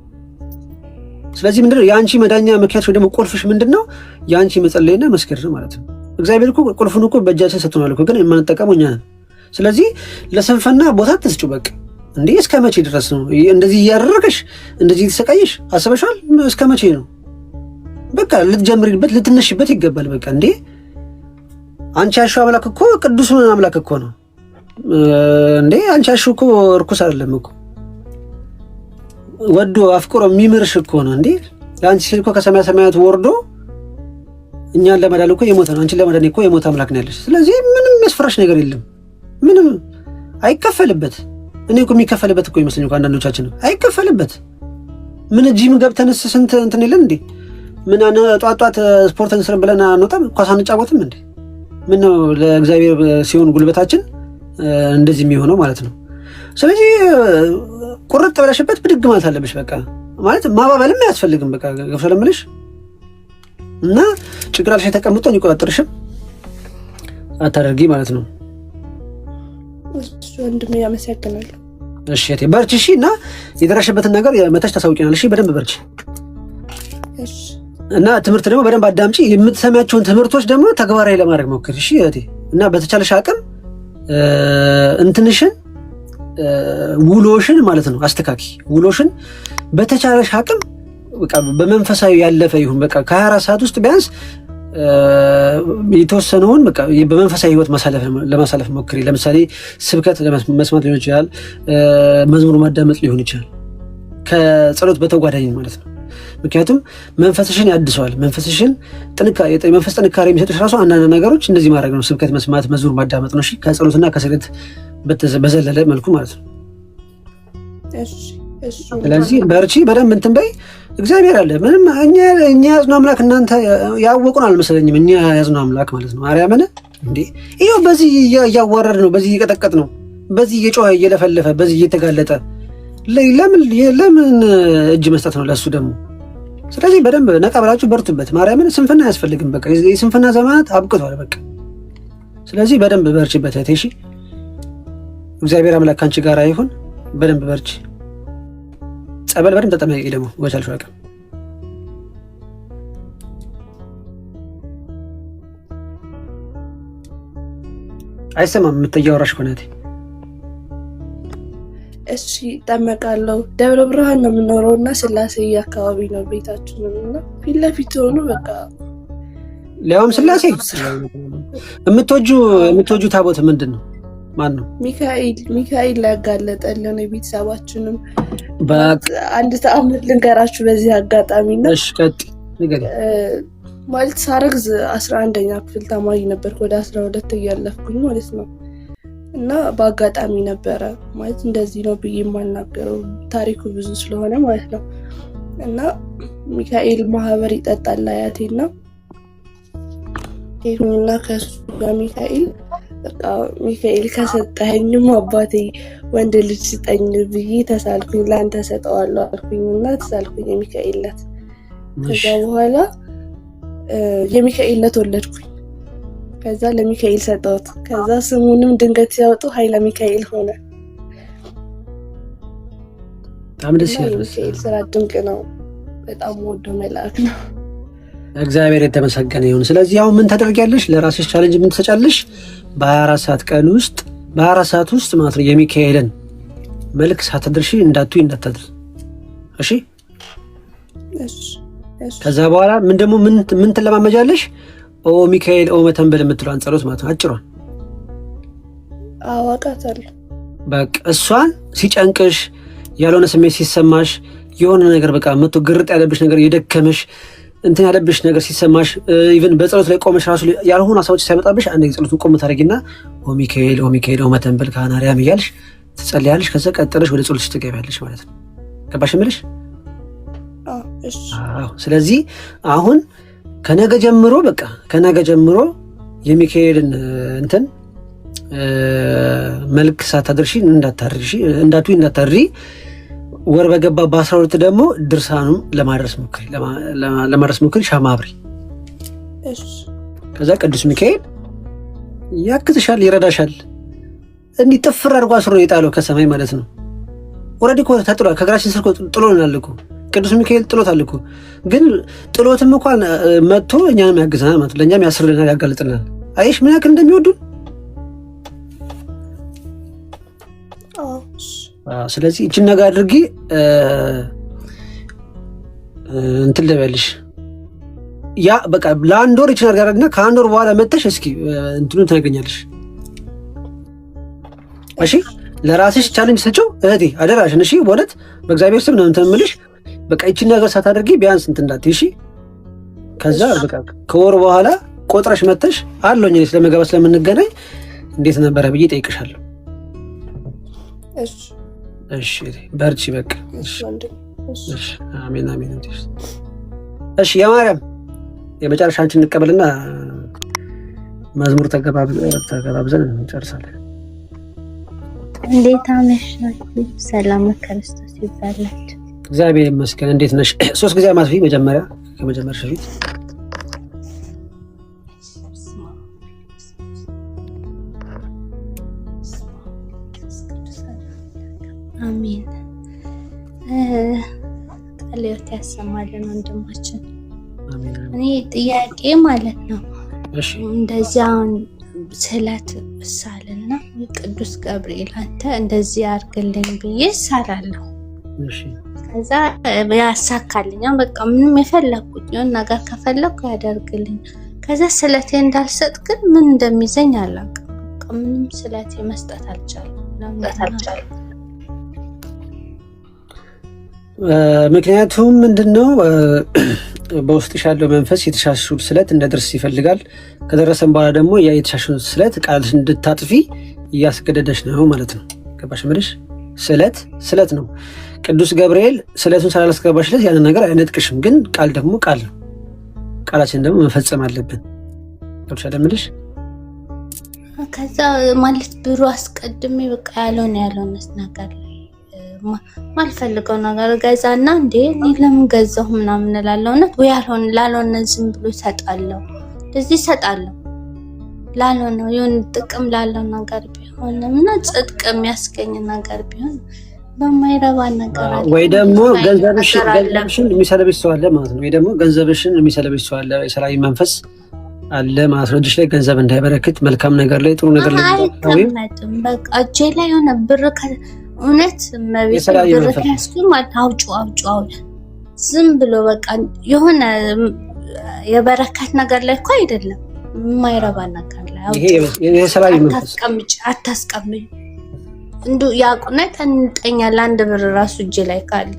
ስለዚህ ምንድነው የአንቺ መዳኛ ምክንያት ወይ ደግሞ ቁልፍሽ ምንድነው? የአንቺ መጸለይና መስገድ ነው ማለት ነው። እግዚአብሔር እኮ ቁልፉን እኮ በእጃችን ሰጥቶናል እኮ፣ ግን የማንጠቀመው እኛ ነን። ስለዚህ ለስንፍና ቦታ አትስጪው። በቃ እንዴ እስከ መቼ ድረስ ነው እንደዚህ እያደረገሽ እንደዚህ ተሰቃየሽ? አስበሻል? እስከ መቼ ነው? በቃ ልትጀምሪበት ልትነሽበት ይገባል። በቃ እንዴ አንቺ ያልሽው አምላክ እኮ ቅዱስ አምላክ እኮ ነው እንዴ። አንቺ ያልሽው እኮ እርኩስ አይደለም እኮ ወዶ አፍቅሮ የሚምርሽ እኮ ነው እንዴ። ለአንቺ ሲል እኮ ከሰማያ ሰማያት ወርዶ እኛን ለመዳን እኮ የሞተ ነው። አንቺን ለመዳን እኮ የሞተ አምላክ ነው ያለሽ። ስለዚህ ምንም የሚያስፈራሽ ነገር የለም። ምንም አይከፈልበት። እኔ እኮ የሚከፈልበት እኮ ይመስለኝ አንዳንዶቻችን ነው አይከፈልበት። ምን ጂም ገብተን ስንት እንትን የለን እንዴ? ምን ጧጧት ስፖርት እንስራ ብለን አንወጣም? ኳስ አንጫወትም እንዴ? ምን ነው ለእግዚአብሔር ሲሆን ጉልበታችን እንደዚህ የሚሆነው ማለት ነው። ስለዚህ ቁርጥ ብለሽበት ብድግ ማለት አለብሽ። በቃ ማለት ማባበልም አያስፈልግም። በቃ ገብቶ ለምልሽ እና ጭንቅላትሽ ተቀምጦ እንዲቆጣጠርሽም አታደርጊ ማለት ነው። እሺ ወንድሜ ያመሰግናለሁ። እሺ እቴ በርቺ። እሺ እና የደረሽበትን ነገር መተሽ ታሳውቂናል። እሺ በደንብ በርቺ። እሺ እና ትምህርት ደግሞ በደንብ አዳምጪ። የምትሰሚያቸውን ትምህርቶች ደግሞ ተግባራዊ ለማድረግ ሞክሪ። እሺ እቴ እና በተቻለሽ አቅም እንትንሽን ውሎሽን ማለት ነው አስተካኪ። ውሎሽን በተቻለሽ አቅም በቃ በመንፈሳዊ ያለፈ ይሁን። በቃ ከ24 ሰዓት ውስጥ ቢያንስ የተወሰነውን በቃ በመንፈሳዊ ህይወት ለማሳለፍ ሞክሪ። ለምሳሌ ስብከት መስማት ሊሆን ይችላል፣ መዝሙር ማዳመጥ ሊሆን ይችላል፣ ከጸሎት በተጓዳኝ ማለት ነው። ምክንያቱም መንፈስሽን ያድሰዋል። መንፈስሽን መንፈስ ጥንካሬ የሚሰጡሽ ራሱ አንዳንድ ነገሮች እንደዚህ ማድረግ ነው። ስብከት መስማት፣ መዝሙር ማዳመጥ ነው። እሺ ከጸሎትና ከስግደት በዘለለ መልኩ ማለት ነው። ስለዚህ በርቺ፣ በደንብ እንትን በይ። እግዚአብሔር አለ። ምንም እኛ ያዝነው አምላክ እናንተ ያወቁን አልመሰለኝም። እኛ ያዝነው አምላክ ማለት ነው ማርያምን እንዴ ይኸው በዚህ እያዋረድ ነው፣ በዚህ እየቀጠቀጥ ነው፣ በዚህ እየጮኸ እየለፈለፈ፣ በዚህ እየተጋለጠ ለምን እጅ መስጠት ነው ለሱ ደግሞ። ስለዚህ በደንብ ነቃ ብላችሁ በርቱበት። ማርያምን ስንፍና አያስፈልግም። በቃ የስንፍና ዘመናት አብቅቷል በቃ። ስለዚህ በደንብ በርቺበት እህቴ። እሺ እግዚአብሔር አምላክ ካንቺ ጋር ይሁን። በደንብ በርቺ። ጸበል በደንብ ተጠመቂ ደግሞ በቻልሽው አቅም። አይሰማም የምትያወራሽ ከሆነ እሺ እጠመቃለሁ። ደብረ ብርሃን ነው የምኖረው እና ስላሴ አካባቢ ነው ቤታችን እና ፊት ለፊት ሆኖ በቃ ሊያውም ስላሴ የምትወጁ ታቦት ምንድን ነው? ማን ነው? ሚካኤል ያጋለጠልን የቤተሰባችንም አንድ ተአምር ልንገራችሁ በዚህ አጋጣሚ ነው። እሺ ቀጥይ ንገሪኝ። ማለት ሳረግዝ 11ኛ ክፍል ተማሪ ነበርኩ፣ ወደ 12 እያለፍኩኝ ማለት ነው። እና በአጋጣሚ ነበረ ማለት እንደዚህ ነው ብዬ የማናገረው ታሪኩ ብዙ ስለሆነ ማለት ነው። እና ሚካኤል ማህበር ይጠጣል አያቴና ይሁንና ከሱ ጋር ሚካኤል ከሰጠኝም አባቴ ወንድ ልጅ ስጠኝ ብዬ ተሳልኩኝ፣ ላንተ ሰጠዋለሁ አልኩኝና ተሳልኩኝ የሚካኤል ዕለት። ከዛ በኋላ የሚካኤል ዕለት ወለድኩኝ። ከዛ ለሚካኤል ሰጠሁት። ከዛ ስሙንም ድንገት ሲያወጡ ኃይለ ሚካኤል ሆነ። በጣም ደስ ይላል። ሚካኤል ስራ ድንቅ ነው። በጣም ወዶ መልአክ ነው። እግዚአብሔር የተመሰገነ ይሁን። ስለዚህ አሁን ምን ታደርጊያለሽ? ለራስሽ ቻሌንጅ ምን ትሰጫለሽ? በ24 ሰዓት ቀን ውስጥ በ24 ሰዓት ውስጥ ማለት ነው የሚካኤልን መልክ ሳትደርሺ እንዳታድር። እሺ? ከዛ በኋላ ምን ትለማመጃለሽ? ኦ ሚካኤል ኦ መተንበል የምትለዋን ጸሎት ማለት ነው። አጭሯን አዋቃታለሁ። በቃ እሷን ሲጨንቅሽ፣ ያልሆነ ስሜት ሲሰማሽ፣ የሆነ ነገር በቃ መቶ ግርጥ ያለብሽ ነገር የደከመሽ እንትን ያለብሽ ነገር ሲሰማሽ፣ ኢቭን በጸሎት ላይ ቆመሽ ራሱ ያልሆነ ሀሳቦች ሲያመጣብሽ አንዴ ጸሎቱን ቆም ታደርጊና ኦ ሚካኤል ኦ መተንበል ካህናርያም እያልሽ ትጸልያለሽ። ከዛ ቀጥለሽ ወደ ጸሎትሽ ትገቢያለሽ ማለት ነው። ገባሽ የምልሽ? አዎ። ስለዚህ አሁን ከነገ ጀምሮ የሚካኤልን እንትን መልክ ሳታደርሺ እንዳታድሪ። ወር በገባ በ12 ደግሞ ድርሳኑን ለማድረስ ሞክሪ። ሻማ አብሪ። ከዛ ቅዱስ ሚካኤል ያግዝሻል፣ ይረዳሻል። እንዲህ ጥፍር አድርጎ አስሮ የጣለው ከሰማይ ማለት ነው። ኦልሬዲ እኮ ተጥሏል። ከእግራችን ስር ጥሎናል እኮ ቅዱስ ሚካኤል ጥሎታል እኮ። ግን ጥሎትም እንኳን መጥቶ እኛንም ያግዘናል ማለት ነው። ለእኛም ያስርልናል፣ ያጋልጥናል። አይሽ ምን ያክል እንደሚወዱን። ስለዚህ እችን ነገር አድርጊ እንትን ልበልሽ። ያ በቃ ለአንድ ወር ይችላል ጋር እና ከአንድ ወር በኋላ መጥተሽ እስኪ እንትኑን ታገኛለሽ። እሺ ለራስሽ ቻሌንጅ ሰጪው እህቴ አደራሽን። እሺ በእውነት በእግዚአብሔር ስም ነው እንትን የምልሽ። በቃ ይችን ነገር ሳታደርጊ ቢያንስ እንትን እንዳትዪ እሺ። ከዛ በቃ ከወር በኋላ ቆጥረሽ መጥተሽ አለኝ እኔ ስለመገባ ስለምንገናኝ እንዴት ነበረ ብዬ ጠይቅሻለሁ። እሺ በርቺ በቃ እሺ። አሜን አሜን። እሺ የማርያም የመጨረሻ አንቺን እንቀበልና መዝሙር ተገባብዘን እንጨርሳለን። እንዴት አመሻችሁ? ሰላም ክርስቶስ ይባላል። እግዚአብሔር ይመስገን። እንዴት ነሽ? 3 ጊዜ ማስፊ መጀመሪያ ከመጀመርሽ በፊት አሜን። ቃልዮት ያሰማልን ወንድማችን። እኔ ጥያቄ ማለት ነው እንደዚያ ስለት እሳልና ቅዱስ ገብርኤል አንተ እንደዚህ አድርግልኝ ብዬ እሳላለሁ። ከዛ ያሳካልኛል። በቃ ምንም የፈለኩት የሆነ ነገር ከፈለኩ ያደርግልኝ። ከዛ ስለቴ እንዳልሰጥ ግን ምን እንደሚዘኝ አላውቅም። በቃ ምንም ስለቴ መስጠት አልቻልኩም። ምክንያቱም ምንድነው በውስጥሽ ያለው መንፈስ የተሻሹል ስለት እንደደርስ ይፈልጋል። ከደረሰም በኋላ ደግሞ ያ የተሻሹል ስለት ቃልሽ እንድታጥፊ እያስገደደሽ ነው ማለት ነው። ገባሽ ምልሽ? ስለት ነው። ቅዱስ ገብርኤል ስለቱን ስላላስገባሽለት ያንን ነገር አይነጥቅሽም። ግን ቃል ደግሞ ቃል ነው። ቃላችን ደግሞ መፈጸም አለብን። ገብቶሻ ደምልሽ? ከዛ ማለት ብሩ አስቀድሜ በቃ ያልሆነስ ነገር ማልፈልገው ነገር ገዛና እንዴ እኔ ለምን ገዛሁ ምናምን እላለሁ። እውነት ወይ ላልሆነ ዝም ብሎ እሰጣለሁ። እንደዚህ እሰጣለሁ ላልሆነ የሆነ ጥቅም ላለው ነገር ቢሆን እና ጽድቅ የሚያስገኝ ነገር ቢሆን በማይረባ ነገር አለ ወይ ደግሞ ገንዘብሽን የሚሰለብሽ ሰው አለ ማለት ነው። ወይ ደግሞ ገንዘብሽን የሚሰለብሽ ሰው አለ፣ የሰላይ መንፈስ አለ ማለት ነው። እጅሽ ላይ ገንዘብ እንዳይበረክት መልካም ነገር ላይ ጥሩ ነገር ላይ አይቀመጥም። በቃ እጄ ላይ የሆነ ብር እውነት መቤት ብር ከያዝኩኝ ማለት አውጪው ዝም ብሎ በቃ የሆነ የበረከት ነገር ላይ እኮ አይደለም፣ የማይረባ ነገር ላይ አታስቀምጭ እንዱ ያቁነት እንጠኛለን። አንድ ብር ራሱ እጄ ላይ ካለ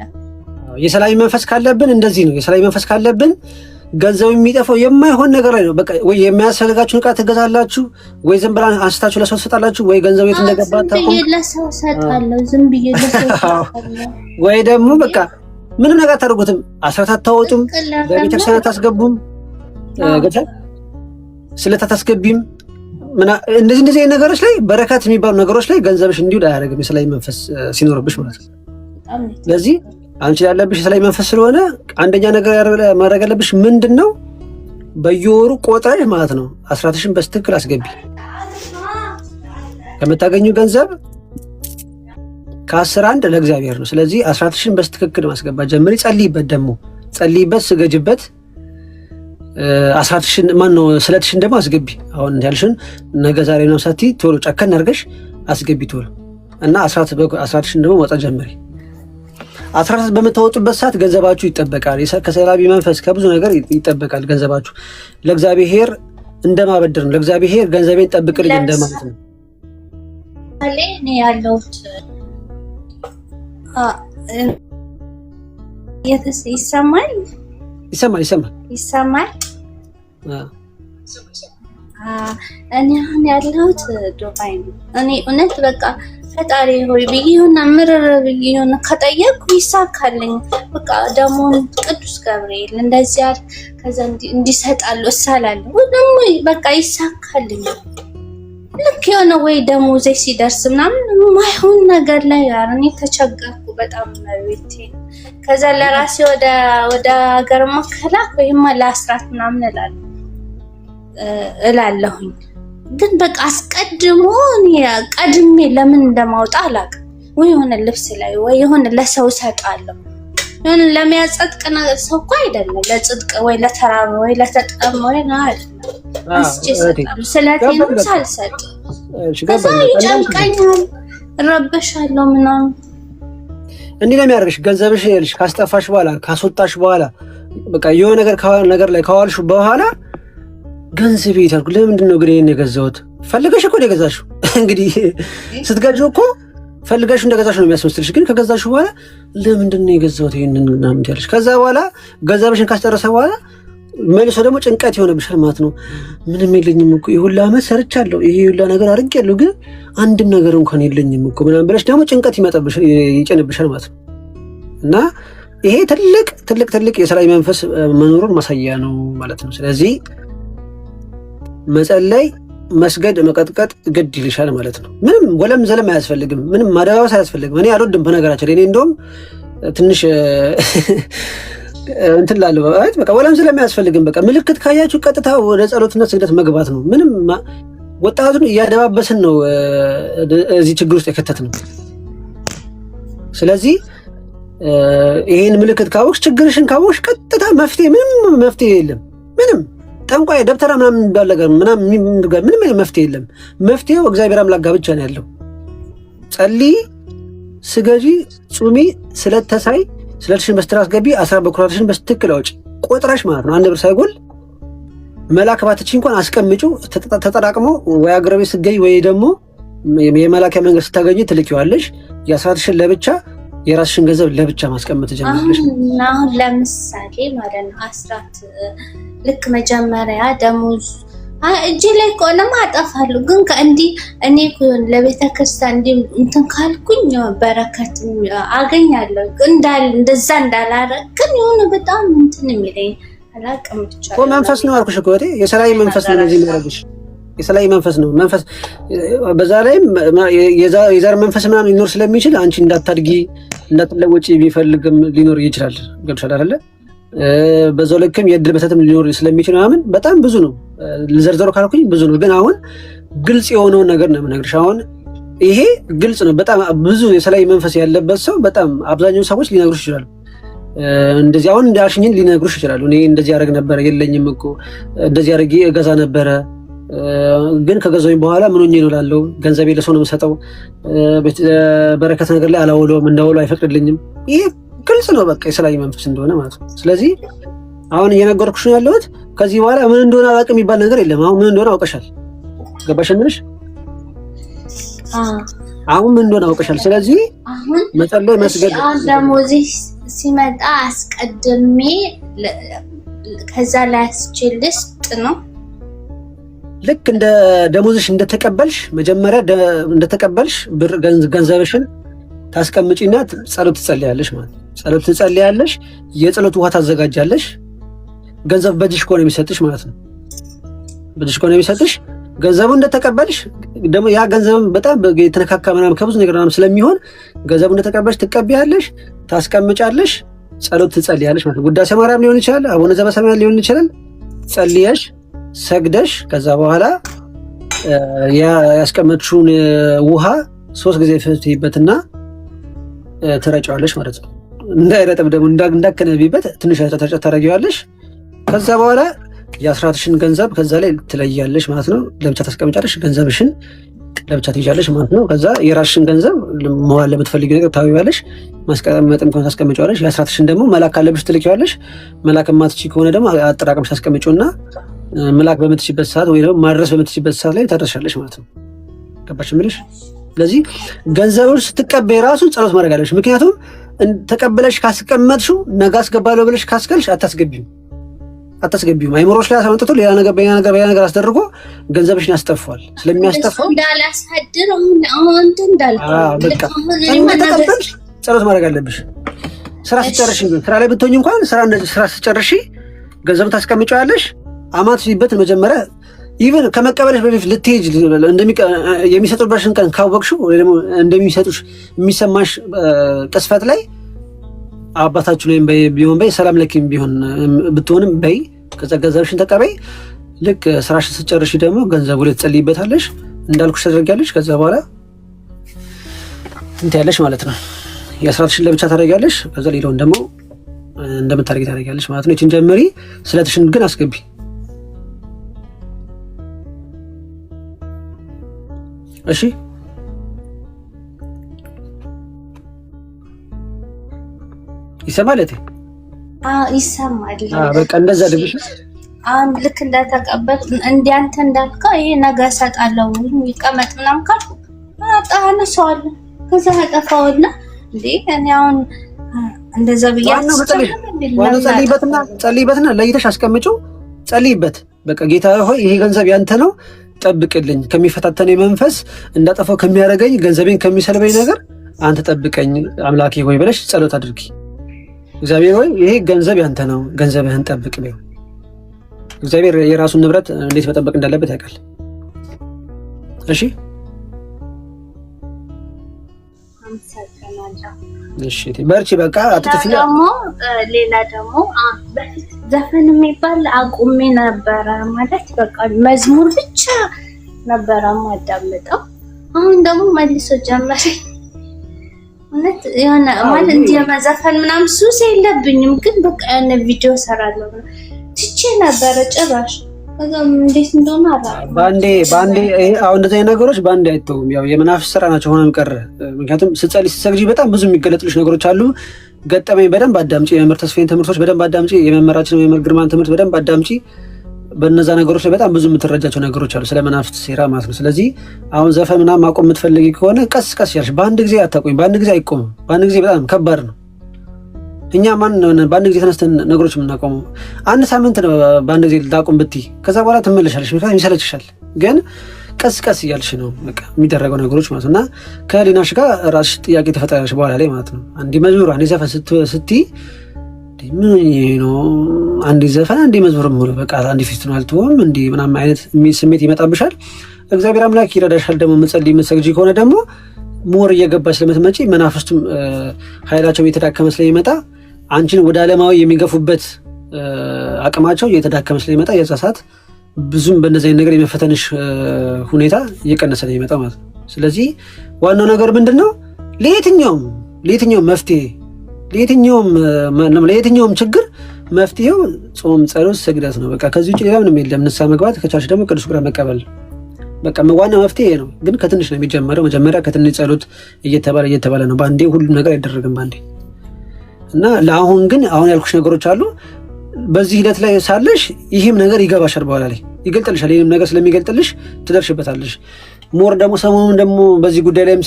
የሰላይ መንፈስ ካለብን እንደዚህ ነው። የሰላይ መንፈስ ካለብን ገንዘብ የሚጠፋው የማይሆን ነገር ላይ ነው። በቃ ወይ የሚያስፈልጋችሁን ዕቃ ትገዛላችሁ፣ ወይ ዝም ብላ አንስታችሁ ለሰው ትሰጣላችሁ፣ ወይ ገንዘብ የት እንደገባ ታውቁ ለሰው ሰጣለሁ ዝም ብዬ ለሰው ሰጣለሁ። ወይ ደግሞ በቃ ምንም ነገር አታደርጉትም፣ አስራት አታወጡም፣ በቤተክርስቲያን አታስገቡም፣ ገታ ስለታ ታስገቢም እንደዚህ ነገሮች ላይ በረከት የሚባሉ ነገሮች ላይ ገንዘብሽ እንዲውል አያደርግም፣ የሰላይ መንፈስ ሲኖርብሽ ማለት ነው። ስለዚህ አንቺ ያለብሽ የሰላይ መንፈስ ስለሆነ አንደኛ ነገር ማድረግ ያለብሽ ምንድነው? በየወሩ ቆጥረሽ ማለት ነው አስራትሽን በስትክክል አስገቢ። ከምታገኙ ገንዘብ ከ10 ለእግዚአብሔር ነው። ስለዚህ አስራትሽን በስትክክል ማስገባት ጀምሪ። ጸልይበት፣ ስገጅበት። አስራትሽን ስለትሽን ደግሞ አስገቢ። አሁን ያልሽን ነገ ዛሬ ነው ሳቲ ቶሎ ጨከን አድርገሽ አስገቢ ቶሎ እና አስራትሽን ደግሞ ማውጣት ጀምሪ። አስራት በምታወጡበት ሰዓት ገንዘባችሁ ይጠበቃል። ከሰላቢ መንፈስ ከብዙ ነገር ይጠበቃል። ገንዘባችሁ ለእግዚአብሔር እንደማበደር ነው። ለእግዚአብሔር ገንዘቤን ጠብቅልኝ እንደማለት ነው። እኔ ያለሁት ይሰማል። እኔ አሁን ያለሁት ዱባይ ነው። እኔ እውነት በቃ ፈጣሪ ሆይ ብዬ ሆነ ምርር ብዬ ሆነ ከጠየቅኩ ይሳካልኝ። በቃ ደግሞ ቅዱስ ገብርኤል እንደዚህ ያል ከዛ እንዲሰጣለሁ እሳላለሁ ሁሉም በቃ ይሳካልኝ። ልክ የሆነ ወይ ደሞዜ ሲደርስ ምናምን ማይሆን ነገር ላይ እኔ ተቸገርኩ በጣም ቤቴ። ከዛ ለራሴ ወደ ሀገር መከላክ ወይም ለአስራት ምናምን እላለሁኝ። ግን በቃ አስቀድሞ ቀድሜ ለምን እንደማውጣ አላውቅም። ወይ የሆነ ልብስ ላይ ወይ የሆነ ለሰው ሰጣለሁ። የሆነ ለሚያጸድቅ ሰው እኮ አይደለም፣ ለጽድቅ ወይ ለተራበ ወይ ለተጠማ ወይ ነው አይደለም። ስለቴንም ሳልሰጥ ከዛ ይጨንቀኛል፣ እረበሻለሁ ምናምን። እንዲህ ነው የሚያደርግሽ። ገንዘብሽ ይልሽ ካስጠፋሽ በኋላ ካስወጣሽ በኋላ በቃ የሆነ ነገር ላይ ካዋልሽ በኋላ ገንዘብ ይታልኩ። ለምንድን ነው ግን ይሄን የገዛሁት? ፈልገሽ እኮ ነው የገዛሽው። እንግዲህ ስትገዢው እኮ ፈልገሽ እንደገዛሽ ነው የሚያስመስልሽ። ግን ከገዛሽው በኋላ ለምንድን ነው የገዛሁት ይሄንን ምናምን ትያለሽ። ከዛ በኋላ ገንዘብሽን ካስጨረሰ በኋላ መልሶ ደግሞ ጭንቀት ይሆንብሻል ማለት ነው። ምንም የለኝም እኮ የሁላ ዓመት ሰርቻለሁ፣ ይሄ ሁላ ነገር አድርጌያለሁ፣ ግን አንድም ነገር እንኳን የለኝም እኮ ምናምን ብለሽ ደግሞ ጭንቀት ይጭንብሻል ማለት ነው። እና ይሄ ትልቅ የሰላይ መንፈስ መኖሩን ማሳያ ነው ማለት ነው። ስለዚህ መጸለይ፣ መስገድ፣ መቀጥቀጥ ግድ ይልሻል ማለት ነው። ምንም ወለም ዘለም አያስፈልግም። ምንም ማደባበስ አያስፈልግም። እኔ አልወድም በነገራችን ላይ። እኔ እንደውም ትንሽ እንትን ላለው በቃ ወለም ዘለም አያስፈልግም። በቃ ምልክት ካያችሁ ቀጥታ ወደ ጸሎትና ስግደት መግባት ነው። ምንም ወጣቱን እያደባበስን ነው እዚህ ችግር ውስጥ የከተት ነው። ስለዚህ ይሄን ምልክት ካወቅሽ፣ ችግርሽን ካወቅሽ ቀጥታ ምንም መፍትሄ የለም። ምንም ጠንቋይ ደብተራ ምናምን የሚባል ነገር ምንም መፍትሄ የለም። መፍትሄው እግዚአብሔር አምላክ ጋር ብቻ ነው ያለው። ጸልይ፣ ስገጂ፣ ጹሚ፣ ስለተሳይ ስለትሽን በስትር አስገቢ፣ 10 በኩራትሽን በስትክክል አውጪ፣ ቆጥረሽ ማለት ነው። 1 ብር ሳይጎል መላክ ባትቺ እንኳን አስቀምጪው። ተጠራቅሞ ወይ አገረቤ ስገኝ ወይ ደግሞ የመላኪያ መንገድ ስታገኝ ትልኪዋለሽ። የአስራትሽን ለብቻ የራስሽን ገንዘብ ለብቻ ማስቀመጥ ጀምራለሽ። አሁን ለምሳሌ ማለት ነው አስራት ልክ መጀመሪያ ደሞዝ እጄ ላይ ቆለማ አጠፋለሁ። ግን ከእንዲህ እኔ ለቤተ ክርስቲያን እንትን ካልኩኝ በረከት አገኛለሁ። እንደዛ እንዳላረግ ግን የሆነ በጣም እንትን የሚለኝ አላውቅም። ብቻ መንፈስ ነው አልኩሽ እኮ የሰላይ መንፈስ ነው እዚህ የሚያደርግሽ። የሰላይ መንፈስ ነው። መንፈስ በዛ ላይም የዘር መንፈስ ምናምን ሊኖር ስለሚችል አንቺ እንዳታድጊ እንዳትለወጪ ቢፈልግም ሊኖር ይችላል። ገብቶሻል አይደለ? በዛው ልክም የእድል በተትም ሊኖር ስለሚችል ምናምን በጣም ብዙ ነው። ልዘርዘረው ካልኩኝ ብዙ ነው። ግን አሁን ግልጽ የሆነውን ነገር ነው የምነግርሽ። አሁን ይሄ ግልጽ ነው። በጣም ብዙ የተለያየ መንፈስ ያለበት ሰው በጣም አብዛኛው ሰዎች ሊነግሩሽ ይችላሉ። እንደዚህ አሁን እንዳልሽኝ ሊነግሩሽ ይችላሉ። እኔ እንደዚህ ያደርግ ነበረ፣ የለኝም እኮ እንደዚህ አድርጌ እገዛ ነበረ፣ ግን ከገዛሁኝ በኋላ ምን ሆኜ ነው እላለሁ። ገንዘቤ ለሰው ነው የምሰጠው፣ በረከት ነገር ላይ አላውለውም፣ እንዳውለው አይፈቅድልኝም። ይሄ ግልጽ ነው በቃ የተለያየ መንፈስ እንደሆነ ማለት ነው። ስለዚህ አሁን እየነገርኩሽ ነው ያለሁት። ከዚህ በኋላ ምን እንደሆነ አላውቅም የሚባል ነገር የለም። አሁን ምን እንደሆነ አውቀሻል። ገባሽ እንልሽ? አሁን ምን እንደሆነ አውቀሻል። ስለዚህ መጸለይ መስገድ ደሞዝ ሲመጣ አስቀድሜ ከዛ ላይ አስችልሽ ነው። ልክ እንደ ደሞዝሽ እንደተቀበልሽ መጀመሪያ እንደተቀበልሽ ብር ገንዘብሽን ታስቀምጪና ጸሎት ትጸልያለሽ ማለት ነው። ጸሎት ትጸልያለሽ፣ የጸሎት ውሃ ታዘጋጃለሽ። ገንዘብ በእጅሽ ከሆነ የሚሰጥሽ ማለት ነው። በእጅሽ ከሆነ የሚሰጥሽ ገንዘቡ እንደተቀበልሽ ደግሞ ያ ገንዘብ በጣም የተነካካ ምናምን ከብዙ ነገር ምናምን ስለሚሆን ገንዘቡ እንደተቀበልሽ ትቀበያለሽ፣ ታስቀምጫለሽ፣ ጸሎት ትጸልያለሽ ማለት ነው። ውዳሴ ማርያም ሊሆን ይችላል፣ አቡነ ዘበሰማያት ሊሆን ይችላል። ጸልየሽ ሰግደሽ ከዛ በኋላ ያስቀመጥሽውን ውሃ 3 ጊዜ ፍትይበትና ትረጫዋለሽ ማለት ነው። እንዳይረጥብ ደግሞ እንዳከነቢበት ትንሽ ተጨ ታረጊዋለሽ። ከዛ በኋላ የአስራትሽን ገንዘብ ከዛ ላይ ትለያለሽ ማለት ነው። ለብቻ ታስቀምጫለሽ፣ ገንዘብሽን ለብቻ ትይዣለሽ ማለት ነው። ከዛ የራስሽን ገንዘብ መዋል ለምትፈልጊ ነገር ታዊዋለሽ፣ ማስቀመጥም ከሆነ ታስቀምጫዋለሽ። የአስራትሽን ደግሞ መላክ ካለብሽ ትልኪዋለሽ። መላክ የማትችይ ከሆነ ደግሞ አጠራቅምሽ ታስቀምጪውና መላክ በምትችይበት ሰዓት ወይ ደግሞ ማድረስ በምትችይበት ሰዓት ላይ ታደርሻለሽ ማለት ነው። ገባሽ የምልሽ? ስለዚህ ገንዘቡን ስትቀበይ ራሱ ጸሎት ማድረግ አለብሽ። ምክንያቱም ተቀበለሽ ካስቀመጥሽው ነገ አስገባለሁ ብለሽ ካስገልሽ አታስገቢውም። አይምሮሽ ላይ አስመጥቶ ሌላ ነገር በሌላ ነገር አስደርጎ ገንዘብሽን ያስጠፋዋል። ስለሚያስጠፋው እንዳላሳድር አሁን ተቀበልሽ ጸሎት ማድረግ አለብሽ። ስራ ስጨርሽ ስራ ላይ ብትሆኝ እንኳን ስራ ስጨርሽ ገንዘብ ታስቀምጫለሽ። አማትሽበት መጀመሪያ ኢቨን ከመቀበልሽ በፊት ልትሄጂ የሚሰጡበሽን ቀን ካወቅሽው ወይ ደግሞ እንደሚሰጡሽ የሚሰማሽ ቅስፈት ላይ አባታችሁ ላይም ቢሆን በይ ሰላም ለኪም ቢሆን ብትሆንም በይ ከዛ ገንዘብሽን ተቀበይ። ልክ ስራሽን ስትጨርሺ ደግሞ ገንዘቡ ላይ ትጸልይበታለሽ፣ እንዳልኩሽ ታደርጊያለሽ። ከዛ በኋላ እንት ያለሽ ማለት ነው። የአስራትሽን ለብቻ ታደርጊያለሽ። ከዛ ሌላውን ደግሞ እንደምታደርጊ ታደርጊያለሽ ማለት ነው። ይችን ጀምሪ። ስለትሽን ግን አስገቢ። እሺ ይሰማል እቴ? ይሰማል። በቃ እንደዛ ድብሽ አሁን ልክ እንደተቀበል እንዲያንተ እንዳልከው ይሄ ነገር ሰጣለው ይቀመጥ ምናምን ካልኩ አጣነሳዋለሁ። ከዛ ያጠፋውና እንዴ እኔ አሁን እንደዛ ብያለሁ። ዋናው ጸልይበትና ለይተሽ አስቀምጪው፣ ጸልይበት። በቃ ጌታ ሆይ ይሄ ገንዘብ ያንተ ነው፣ ጠብቅልኝ፣ ከሚፈታተነኝ መንፈስ እንዳጠፋው ከሚያደርገኝ ገንዘቤን ከሚሰልበኝ ነገር አንተ ጠብቀኝ አምላኬ ሆይ ብለሽ ጸሎት አድርጊ። እግዚአብሔር ሆይ ይሄ ገንዘብ ያንተ ነው፣ ገንዘብህን ጠብቅ ነው። እግዚአብሔር የራሱን ንብረት እንዴት መጠበቅ እንዳለበት ያውቃል። እሺ እሺ በርቺ፣ በቃ አትጥፊ። ደግሞ ሌላ ደግሞ በፊት ዘፈን የሚባል አቁሜ ነበረ ማለት በቃ መዝሙር ብቻ ነበረ ማዳምጠው። አሁን ደግሞ መልሶ ጀመረ። ማለት የሆነ ማለት እንዲመዘፈን ምናምን ሱስ የለብኝም፣ ግን በቃ የሆነ ቪዲዮ ሰራለሁ ትቼ ነበረ ጭራሽ። ከዛም እንዴት እንደሆነ አላውቅም። ባንዴ አሁን እንደዚህ ነገሮች ባንዴ አይተውም። ያው የመናፍስ ስራ ናቸው ሆነም ቀረ። ምክንያቱም ስትጸልይ ስትሰግጂ በጣም ብዙ የሚገለጥልሽ ነገሮች አሉ። ገጠመኝ በደንብ አዳምጪ። የመምህር ተስፋዬን ትምህርቶች በደንብ አዳምጪ። የመምህራችን የመምህር ግርማን ትምህርት በደንብ አዳምጪ። በእነዛ ነገሮች ላይ በጣም ብዙ የምትረጃቸው ነገሮች አሉ ስለ መናፍስት ሴራ ማለት ነው። ስለዚህ አሁን ዘፈን ምናምን ማቆም የምትፈልጊ ከሆነ ቀስ ቀስ ያልሽ፣ በአንድ ጊዜ አታቆኝ። በአንድ ጊዜ አይቆምም። በአንድ ጊዜ በጣም ከባድ ነው። እኛ በአንድ ጊዜ ተነስተን ነገሮች የምናቆመው አንድ ሳምንት ነው። በአንድ ጊዜ ላቆም ብትይ ከዛ በኋላ ትመለሻለሽ፣ ምክንያቱም ይሰለችሻል። ግን ቀስ ቀስ እያልሽ ነው በቃ የሚደረገው ነገሮች ማለት ነው። እና ከሊናሽ ጋር ራስሽ ጥያቄ ተፈጠረሽ በኋላ ላይ ማለት ነው። አንዲ መዝሙር አንዲ ዘፈን ስትይ ምን ነው አንዲ ዘፈን አንዲ መዝሙር ሙሉ በቃ አንዲ ፊስቱን አልተውም እንዲ ምናምን አይነት ስሜት ይመጣብሻል። እግዚአብሔር አምላክ ይረዳሻል። ደግሞ መጸልይ መሰግጂ ከሆነ ደግሞ ሞር እየገባሽ ስለምትመጪ መናፍስቱም ኃይላቸው እየተዳከመ ስለሚመጣ አንቺን ወደ ዓለማዊ የሚገፉበት አቅማቸው እየተዳከመ ስለሚመጣ የዛ ሰዓት ብዙም በእነዚህ ነገር የመፈተንሽ ሁኔታ እየቀነሰ ነው የሚመጣው ማለት ነው። ስለዚህ ዋናው ነገር ምንድነው? ለየትኛውም መፍትሄ ለየትኛውም ችግር መፍትሄው ጾም፣ ጸሎት፣ ስግደት ነው። በቃ ከዚህ ውጭ ሌላ ምንም የለም። ንስሐ መግባት ከቻልሽ ደግሞ ቅዱስ ቁርባን መቀበል። በቃ ዋና መፍትሄ ነው። ግን ከትንሽ ነው የሚጀመረው። መጀመሪያ ከትንሽ ጸሎት እየተባለ ነው። ባንዴ ሁሉም ነገር አይደረግም ባንዴ። እና ለአሁን ግን አሁን ያልኩሽ ነገሮች አሉ። በዚህ ሂደት ላይ ሳለሽ ይህም ነገር ይገባሻል፣ በኋላ ላይ ይገልጥልሻል። ይህም ነገር ስለሚገልጥልሽ ትደርሽበታለሽ። ሞር ደግሞ ሰሞኑን ደግሞ በዚህ ጉዳይ ላይም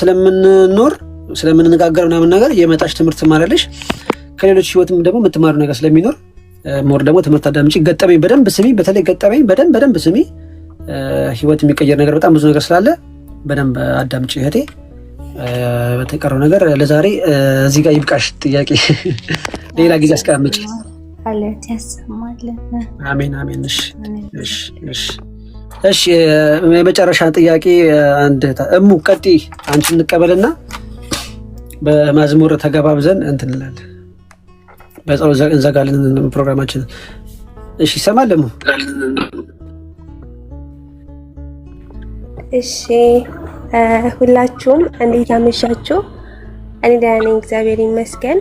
ስለምንነጋገር ምናምን ነገር የመጣሽ ትምህርት ትማሪያለሽ። ከሌሎች ህይወትም ደግሞ የምትማሩ ነገር ስለሚኖር ሞር ደግሞ ትምህርት አዳምጪ። ገጠመኝ በደንብ ስሚ። በተለይ ገጠመኝ በደንብ ስሚ። ህይወት የሚቀየር ነገር በጣም ብዙ ነገር ስላለ በደንብ አዳምጪ እህቴ። በተቀረው ነገር ለዛሬ እዚህ ጋር ይብቃሽ። ጥያቄ ሌላ ጊዜ አስቀምጪ። አለት ያሰማልን። አሜን። እሺ የመጨረሻ ጥያቄ አንድ እሙ ቀጥይ። አንቺ እንቀበልና በመዝሙር ተገባብዘን እንትን እንላለን። በጸሎት እንዘጋለን ፕሮግራማችንን። እሺ ይሰማል እሙ? እሺ ሁላችሁም እንዴት አመሻችሁ? እኔ ደህና ነኝ፣ እግዚአብሔር ይመስገን።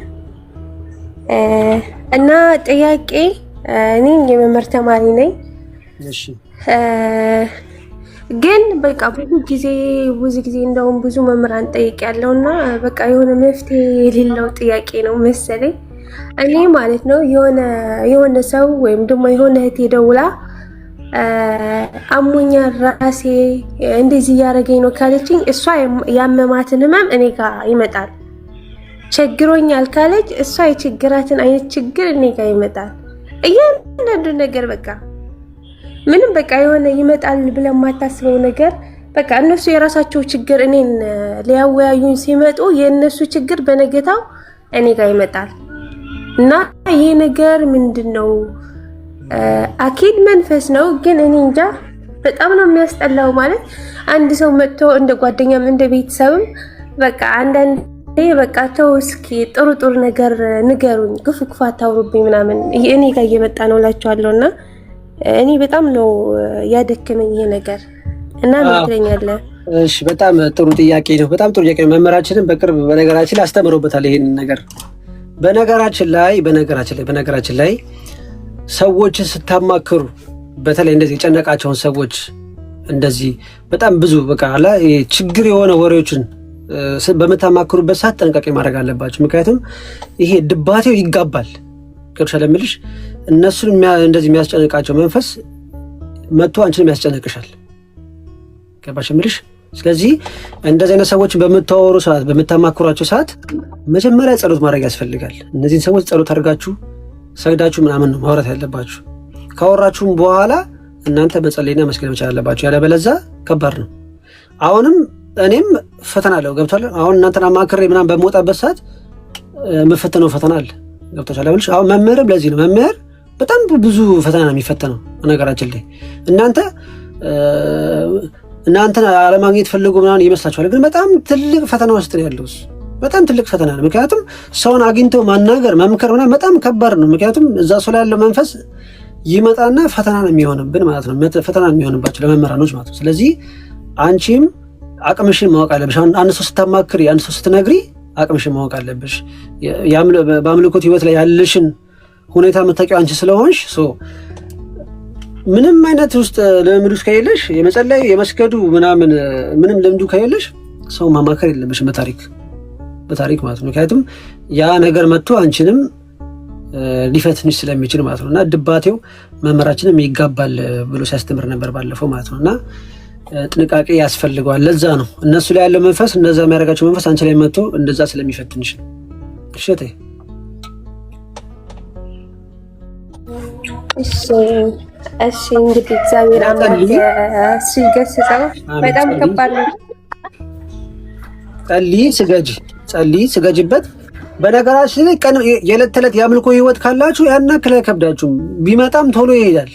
እና ጥያቄ እኔ የመምህር ተማሪ ነኝ። እሺ ግን በቃ ብዙ ጊዜ እንደውም ብዙ መምህራን ጠይቄያለሁና በቃ የሆነ መፍትሄ የሌለው ጥያቄ ነው መሰለኝ። እኔ ማለት ነው የሆነ ሰው ወይም ደግሞ የሆነ እህቴ ደውላ አሞኛል ራሴ እንደዚህ እያደረገኝ ነው ካለችኝ እሷ ያመማትን ህመም እኔ ጋር ይመጣል። ቸግሮኛል ካለች እሷ የችግራትን አይነት ችግር እኔ ጋር ይመጣል። እያንዳንዱ ነገር በቃ ምንም በቃ የሆነ ይመጣል ብለን የማታስበው ነገር በቃ እነሱ የራሳቸው ችግር እኔን ሊያወያዩኝ ሲመጡ የእነሱ ችግር በነገታው እኔ ጋር ይመጣል እና ይሄ ነገር ምንድነው? አኪድ መንፈስ ነው፣ ግን እኔ እንጃ በጣም ነው የሚያስጠላው። ማለት አንድ ሰው መጥቶ እንደ ጓደኛም እንደ ቤተሰብም በቃ አንዳንዴ በቃ ተው እስኪ ጥሩ ነገር ንገሩኝ፣ ክፉ አታውሩብኝ ምናምን እኔ ጋር እየመጣ ነው እላቸዋለሁና እኔ በጣም ነው ያደከመኝ ይሄ ነገር እና ምትለኛለ። እሺ በጣም ጥሩ ጥያቄ ነው። በጣም ጥሩ ጥያቄ ነው። መምህራችንን በቅርብ በነገራችን ላይ አስተምሮበታል ይሄን ነገር። በነገራችን ላይ ሰዎችን ስታማክሩ በተለይ እንደዚህ የጨነቃቸውን ሰዎች እንደዚህ በጣም ብዙ በቃ አላ ችግር የሆነ ወሬዎችን በምታማክሩበት ሰዓት ጥንቃቄ ማድረግ አለባቸው። ምክንያቱም ይሄ ድባቴው ይጋባል። ከርሻለ ምልሽ እነሱን እንደዚህ የሚያስጨንቃቸው መንፈስ መጥቶ አንቺንም ያስጨንቅሻል። ገባሽ ምልሽ? ስለዚህ እንደዚህ አይነት ሰዎችን በምታወሩ ሰዓት በምታማክሯቸው ሰዓት መጀመሪያ ጸሎት ማድረግ ያስፈልጋል። እነዚህን ሰዎች ጸሎት አድርጋችሁ ሰግዳችሁ ምናምን ነው ማውራት ያለባችሁ። ካወራችሁም በኋላ እናንተ መጸለይና መስገድ መቻል አለባችሁ። ያለበለዚያ ከባድ ነው። አሁንም እኔም ፈተና አለው። ገብቷል? አሁን እናንተን አማክሬ ምናምን በመውጣበት ሰዓት የምፈተነው ፈተና አለ። ገብቶሻል አይደል? አሁን መምህርም ለዚህ ነው መምህር በጣም ብዙ ፈተና ነው የሚፈተነው። ነገራችን ላይ እናንተን አለማግኘት ፈልጎ ምናምን ይመስላችኋል፣ ግን በጣም ትልቅ ፈተና ውስጥ ነው ያለው። በጣም ትልቅ ፈተና ነው። ምክንያቱም ሰውን አግኝቶ ማናገር መምከር ምናምን በጣም ከባድ ነው። ምክንያቱም እዛ ሰው ላይ ያለው መንፈስ ይመጣና ፈተና ነው የሚሆንብን ማለት ነው። ፈተና ነው የሚሆንባቸው ለመምህራኖች ማለት ነው። ስለዚህ አንቺም አቅምሽን ማወቅ አለብሽ። አሁን አንድ ሰው ስታማክሪ፣ አንድ ሰው ስትነግሪ አቅምሽን ማወቅ አለብሽ። በአምልኮት ህይወት ላይ ያለሽን ሁኔታ የምታውቂው አንቺ ስለሆንሽ ምንም አይነት ውስጥ ልምዱ ከሌለሽ የመጸለይ የመስገዱ ምናምን ምንም ልምዱ ከሌለሽ ሰው ማማከር የለብሽም በታሪክ ማለት ነው። ምክንያቱም ያ ነገር መጥቶ አንቺንም ሊፈትንሽ ስለሚችል ማለት ነው። እና ድባቴው መምህራችንም ይጋባል ብሎ ሲያስተምር ነበር ባለፈው ማለት ነው። እና ጥንቃቄ ያስፈልገዋል። ለዛ ነው እነሱ ላይ ያለው መንፈስ እንደዛ የሚያደርጋቸው መንፈስ አንቺ ላይ መጥቶ እንደዛ ስለሚፈትንሽ ነው። እሺ እሺ እንግዲህ እግዚአብሔር አምላክ እሱ ይገስጸው። በጣም ከባድ ነው። ጸልይ ስገጅበት። በነገራችን ላይ ቀን የዕለት ተዕለት የአምልኮ ህይወት ካላችሁ ያን ያክል አይከብዳችሁም። ቢመጣም ቶሎ ይሄዳል።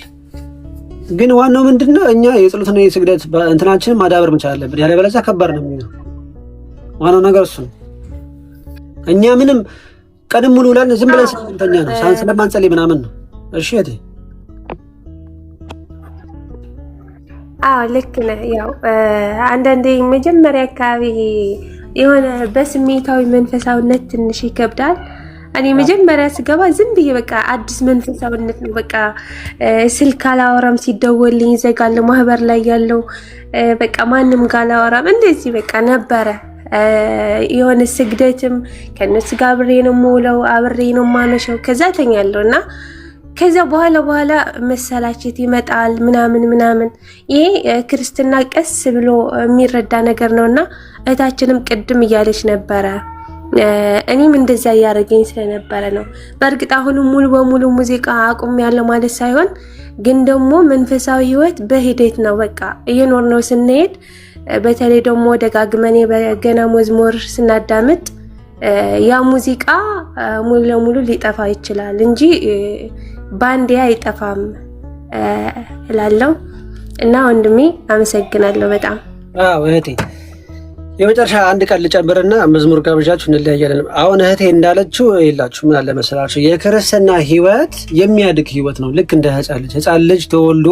ግን ዋናው ምንድነው እኛ የጸሎትና የስግደት እንትናችንን ማዳበር መቻል አለብን። ያለበለዚያ ከባድ ነው የሚሆነው። ዋናው ነገር እሱ ነው። እኛ ምንም ቀን ሙሉ ብለን ዝም ብለን ስለምንተኛ ነው፣ ስለማንጸልይ ምናምን ነው። እሺ አዎ ልክ ነህ። ያው አንዳንዴ መጀመሪያ አካባቢ የሆነ በስሜታዊ መንፈሳዊነት ትንሽ ይከብዳል። እኔ መጀመሪያ ስገባ ዝም ብዬ በቃ አዲስ መንፈሳዊነት ነው። በቃ ስልክ አላወራም፣ ሲደወልኝ ይዘጋለሁ። ማህበር ላይ ያለው በቃ ማንም ጋር አላወራም። እንደዚህ በቃ ነበረ። የሆነ ስግደትም ከነሱ ጋር አብሬ ነው የምውለው፣ አብሬ ነው የማመሸው። ከዛ ተኛለሁ እና ከዛ በኋላ መሰላቸት ይመጣል ምናምን። ይሄ ክርስትና ቀስ ብሎ የሚረዳ ነገር ነውና እህታችንም ቅድም እያለች ነበረ። እኔም እንደዛ እያደረገኝ ስለነበረ ነው። በእርግጥ አሁንም ሙሉ በሙሉ ሙዚቃ አቁም ያለው ማለት ሳይሆን ግን ደግሞ መንፈሳዊ ህይወት በሂደት ነው። በቃ እየኖር ነው ስንሄድ፣ በተለይ ደግሞ ደጋግመን በገና መዝሙር ስናዳምጥ ያ ሙዚቃ ሙሉ ለሙሉ ሊጠፋ ይችላል እንጂ ባንዴ አይጠፋም እላለሁ። እና ወንድሜ አመሰግናለሁ በጣም። አዎ እህቴ የመጨረሻ አንድ ቃል ልጨምርና መዝሙር ጋብዣችሁ እንለያያለን። አሁን እህቴ እንዳለችው ይላችሁ ምን አለ መሰላችሁ፣ የክርስትና ህይወት የሚያድግ ህይወት ነው። ልክ እንደ ህፃን ልጅ ተወልዶ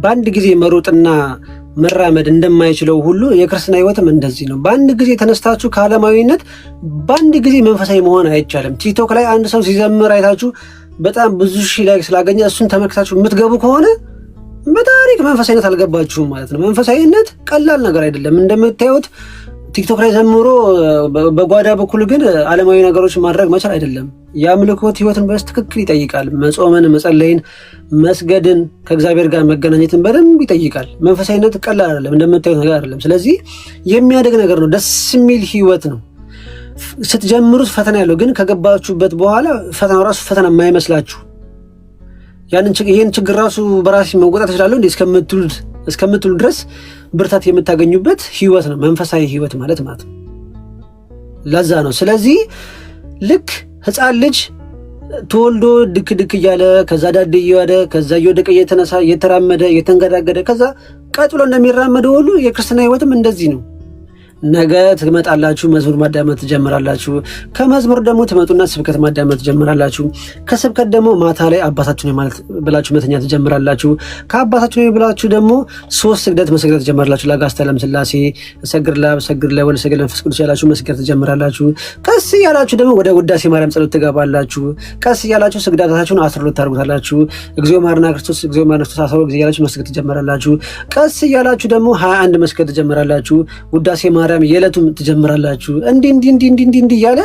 በአንድ ጊዜ መሮጥና መራመድ እንደማይችለው ሁሉ የክርስትና ህይወትም እንደዚህ ነው። በአንድ ጊዜ ተነስታችሁ ከዓለማዊነት በአንድ ጊዜ መንፈሳዊ መሆን አይቻልም። ቲክቶክ ላይ አንድ ሰው ሲዘምር አይታችሁ በጣም ብዙ ሺህ ላይ ስላገኘ እሱን ተመልክታችሁ የምትገቡ ከሆነ በታሪክ መንፈሳዊነት አልገባችሁም ማለት ነው። መንፈሳዊነት ቀላል ነገር አይደለም። እንደምታዩት ቲክቶክ ላይ ዘምሮ በጓዳ በኩል ግን ዓለማዊ ነገሮች ማድረግ መቻል አይደለም። የአምልኮት ህይወትን በትክክል ይጠይቃል። መጾምን፣ መጸለይን፣ መስገድን፣ ከእግዚአብሔር ጋር መገናኘትን በደንብ ይጠይቃል። መንፈሳዊነት ቀላል አይደለም፣ እንደምታዩት ነገር አይደለም። ስለዚህ የሚያደግ ነገር ነው። ደስ የሚል ህይወት ነው። ስትጀምሩት ፈተና ያለው ግን ከገባችሁበት በኋላ ፈተናው ራሱ ፈተና የማይመስላችሁ ይህን ችግር ራሱ በራሴ መወጣት እችላለሁ እንዴ እስከምትሉ ድረስ ብርታት የምታገኙበት ህይወት ነው መንፈሳዊ ህይወት ማለት ነው። ለዛ ነው። ስለዚህ ልክ ህፃን ልጅ ተወልዶ ድክ እያለ ከዛ ዳዴ እየዋደ ከዛ እየወደቀ እየተነሳ እየተራመደ እየተንገዳገደ ከዛ ቀጥሎ እንደሚራመደው ሁሉ የክርስትና ህይወትም እንደዚህ ነው። ነገ ትመጣላችሁ፣ መዝሙር ማዳመጥ ትጀምራላችሁ። ከመዝሙር ደግሞ ትመጡና ስብከት ማዳመጥ ትጀምራላችሁ። ከስብከት ደግሞ ማታ ላይ አባታችሁ ነው ማለት ብላችሁ መተኛ ትጀምራላችሁ። ከአባታችሁ ነው ብላችሁ ደግሞ 3 ስግደት መስገድ ትጀምራላችሁ። ለአጋዕዝተ ሥላሴ፣ ሰግድ ለአብ፣ ሰግድ ለወልድ፣ ሰግድ ለመንፈስ ቅዱስ ያላችሁ መስገድ ትጀምራላችሁ። ቀስ እያላችሁ ደግሞ ወደ ውዳሴ ማርያም ጸሎት ትገባላችሁ። ቀስ እያላችሁ ስግደታችሁን 12 ታደርጉታላችሁ። እግዚኦ መሐረነ ክርስቶስ፣ እግዚኦ መሐረነ ክርስቶስ 12 ጊዜ እያላችሁ መስገድ ትጀምራላችሁ። ቀስ እያላችሁ ደግሞ 21 መስገድ ትጀምራላችሁ። ውዳሴ የዕለቱም ትጀምራላችሁ። እንዲህ እያለ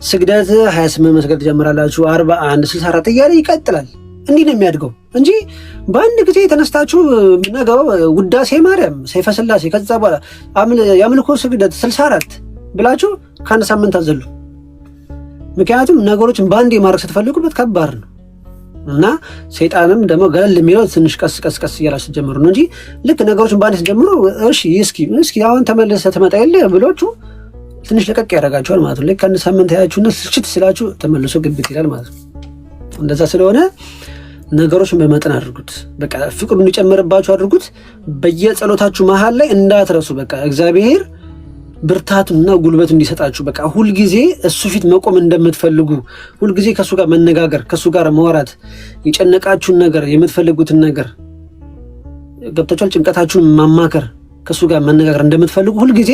ስግደት 28 መስገድ ትጀምራላችሁ። 41 64 እያለ ይቀጥላል። እንዲህ ነው የሚያድገው እንጂ በአንድ ጊዜ የተነስታችሁ ነገው ውዳሴ ማርያም፣ ሰይፈ ሥላሴ ከዛ በኋላ የአምልኮ ስግደት 64 ብላችሁ ከአንድ ሳምንት አዘሉ። ምክንያቱም ነገሮችን በአንዴ ማድረግ ስትፈልጉበት ከባድ ነው እና ሰይጣንም ደግሞ ገለል የሚለው ትንሽ ቀስ እያላችሁ ጀምሩ ነው እንጂ ልክ ነገሮችን በአንድ ጀምሩ እሺ እስኪ አሁን ተመለሰ ትመጣ የለ ብሎችሁ ትንሽ ለቀቅ ያደርጋችኋል ማለት ነው። ልክ አንድ ሳምንት ያያችሁና ስልችት ስላችሁ ተመልሶ ግብት ይላል ማለት ነው። እንደዛ ስለሆነ ነገሮችን በመጠን አድርጉት። በቃ ፍቅሩን እንዲጨምርባችሁ አድርጉት። በየጸሎታችሁ መሀል ላይ እንዳትረሱ። በቃ እግዚአብሔር ብርታቱና ጉልበቱ እንዲሰጣችሁ በቃ ሁልጊዜ እሱ ፊት መቆም እንደምትፈልጉ ሁልጊዜ ከሱ ጋር መነጋገር፣ ከሱ ጋር ማውራት፣ የጨነቃችሁን ነገር የምትፈልጉትን ነገር ገብታችኋል፣ ጭንቀታችሁን ማማከር፣ ከሱ ጋር መነጋገር እንደምትፈልጉ ሁልጊዜ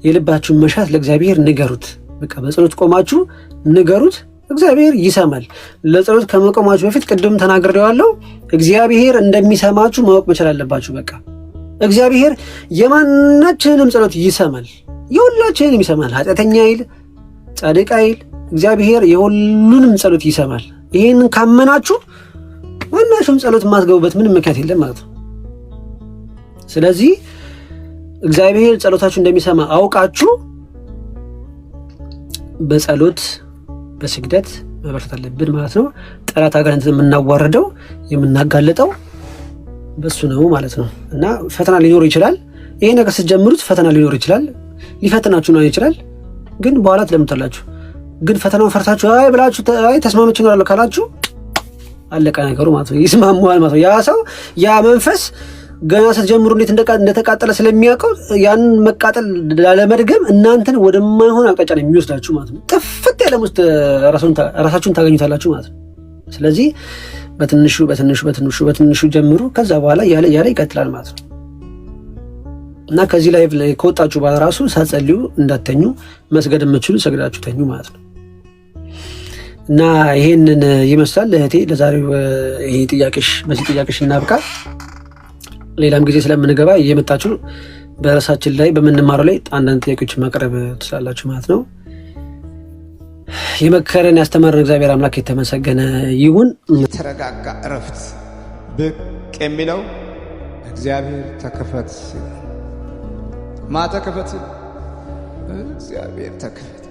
የልባችሁን መሻት ለእግዚአብሔር ንገሩት። በቃ በጸሎት ቆማችሁ ንገሩት፣ እግዚአብሔር ይሰማል። ለጸሎት ከመቆማችሁ በፊት ቅድም ተናግሬዋለሁ፣ እግዚአብሔር እንደሚሰማችሁ ማወቅ መቻል አለባችሁ። በቃ እግዚአብሔር የማናችንንም ጸሎት ይሰማል፣ የሁላችንንም ይሰማል። ኃጢአተኛ አይል፣ ጻድቅ አይል፣ እግዚአብሔር የሁሉንም ጸሎት ይሰማል። ይሄንን ካመናችሁ ማናችሁም ጸሎት የማትገቡበት ምንም ምክንያት የለም ማለት ነው። ስለዚህ እግዚአብሔር ጸሎታችሁ እንደሚሰማ አውቃችሁ በጸሎት በስግደት መበርታት አለብን ማለት ነው። ጠላት አጋንንትን የምናዋርደው የምናጋለጠው በሱ ነው ማለት ነው። እና ፈተና ሊኖር ይችላል። ይሄ ነገር ስትጀምሩት ፈተና ሊኖር ይችላል፣ ሊፈትናችሁ ነው ይችላል። ግን በኋላ ትለምታላችሁ። ግን ፈተናውን ፈርታችሁ አይ ብላችሁ አይ ተስማምቼ እኖራለሁ ካላችሁ አለቀ ነገሩ ማለት ነው። ይስማማዋል ማለት ነው። ያ ሰው ያ መንፈስ ገና ስትጀምሩ እንዴት እንደተቃጠለ ስለሚያውቀው ያን መቃጠል ላለመድገም እናንተን ወደማይሆን አቅጣጫ ነው የሚወስዳችሁ ማለት ነው። ጥፍት ያለ ውስጥ ራሳችሁን ታገኙታላችሁ ማለት ነው። ስለዚህ በትንሹ ጀምሩ። ከዛ በኋላ ያለ ይቀጥላል ማለት ነው። እና ከዚህ ላይ ከወጣችሁ በኋላ ራሱ ሳትጸልዩ እንዳተኙ መስገድ የምትችሉ ሰግዳችሁ ተኙ ማለት ነው። እና ይሄንን ይመስላል እህቴ ለዛሬው ይሄ ጥያቄሽ በዚህ ጥያቄሽ እናብቃ። ሌላም ጊዜ ስለምንገባ እየመጣችሁ በራሳችን ላይ በምንማረው ላይ አንዳንድ ጥያቄዎች ማቅረብ ትችላላችሁ ማለት ነው። የመከረን ያስተማረን እግዚአብሔር አምላክ የተመሰገነ ይሁን። የተረጋጋ እረፍት ብቅ የሚለው እግዚአብሔር ተከፈት ተከፈት እግዚአብሔር ተከፈት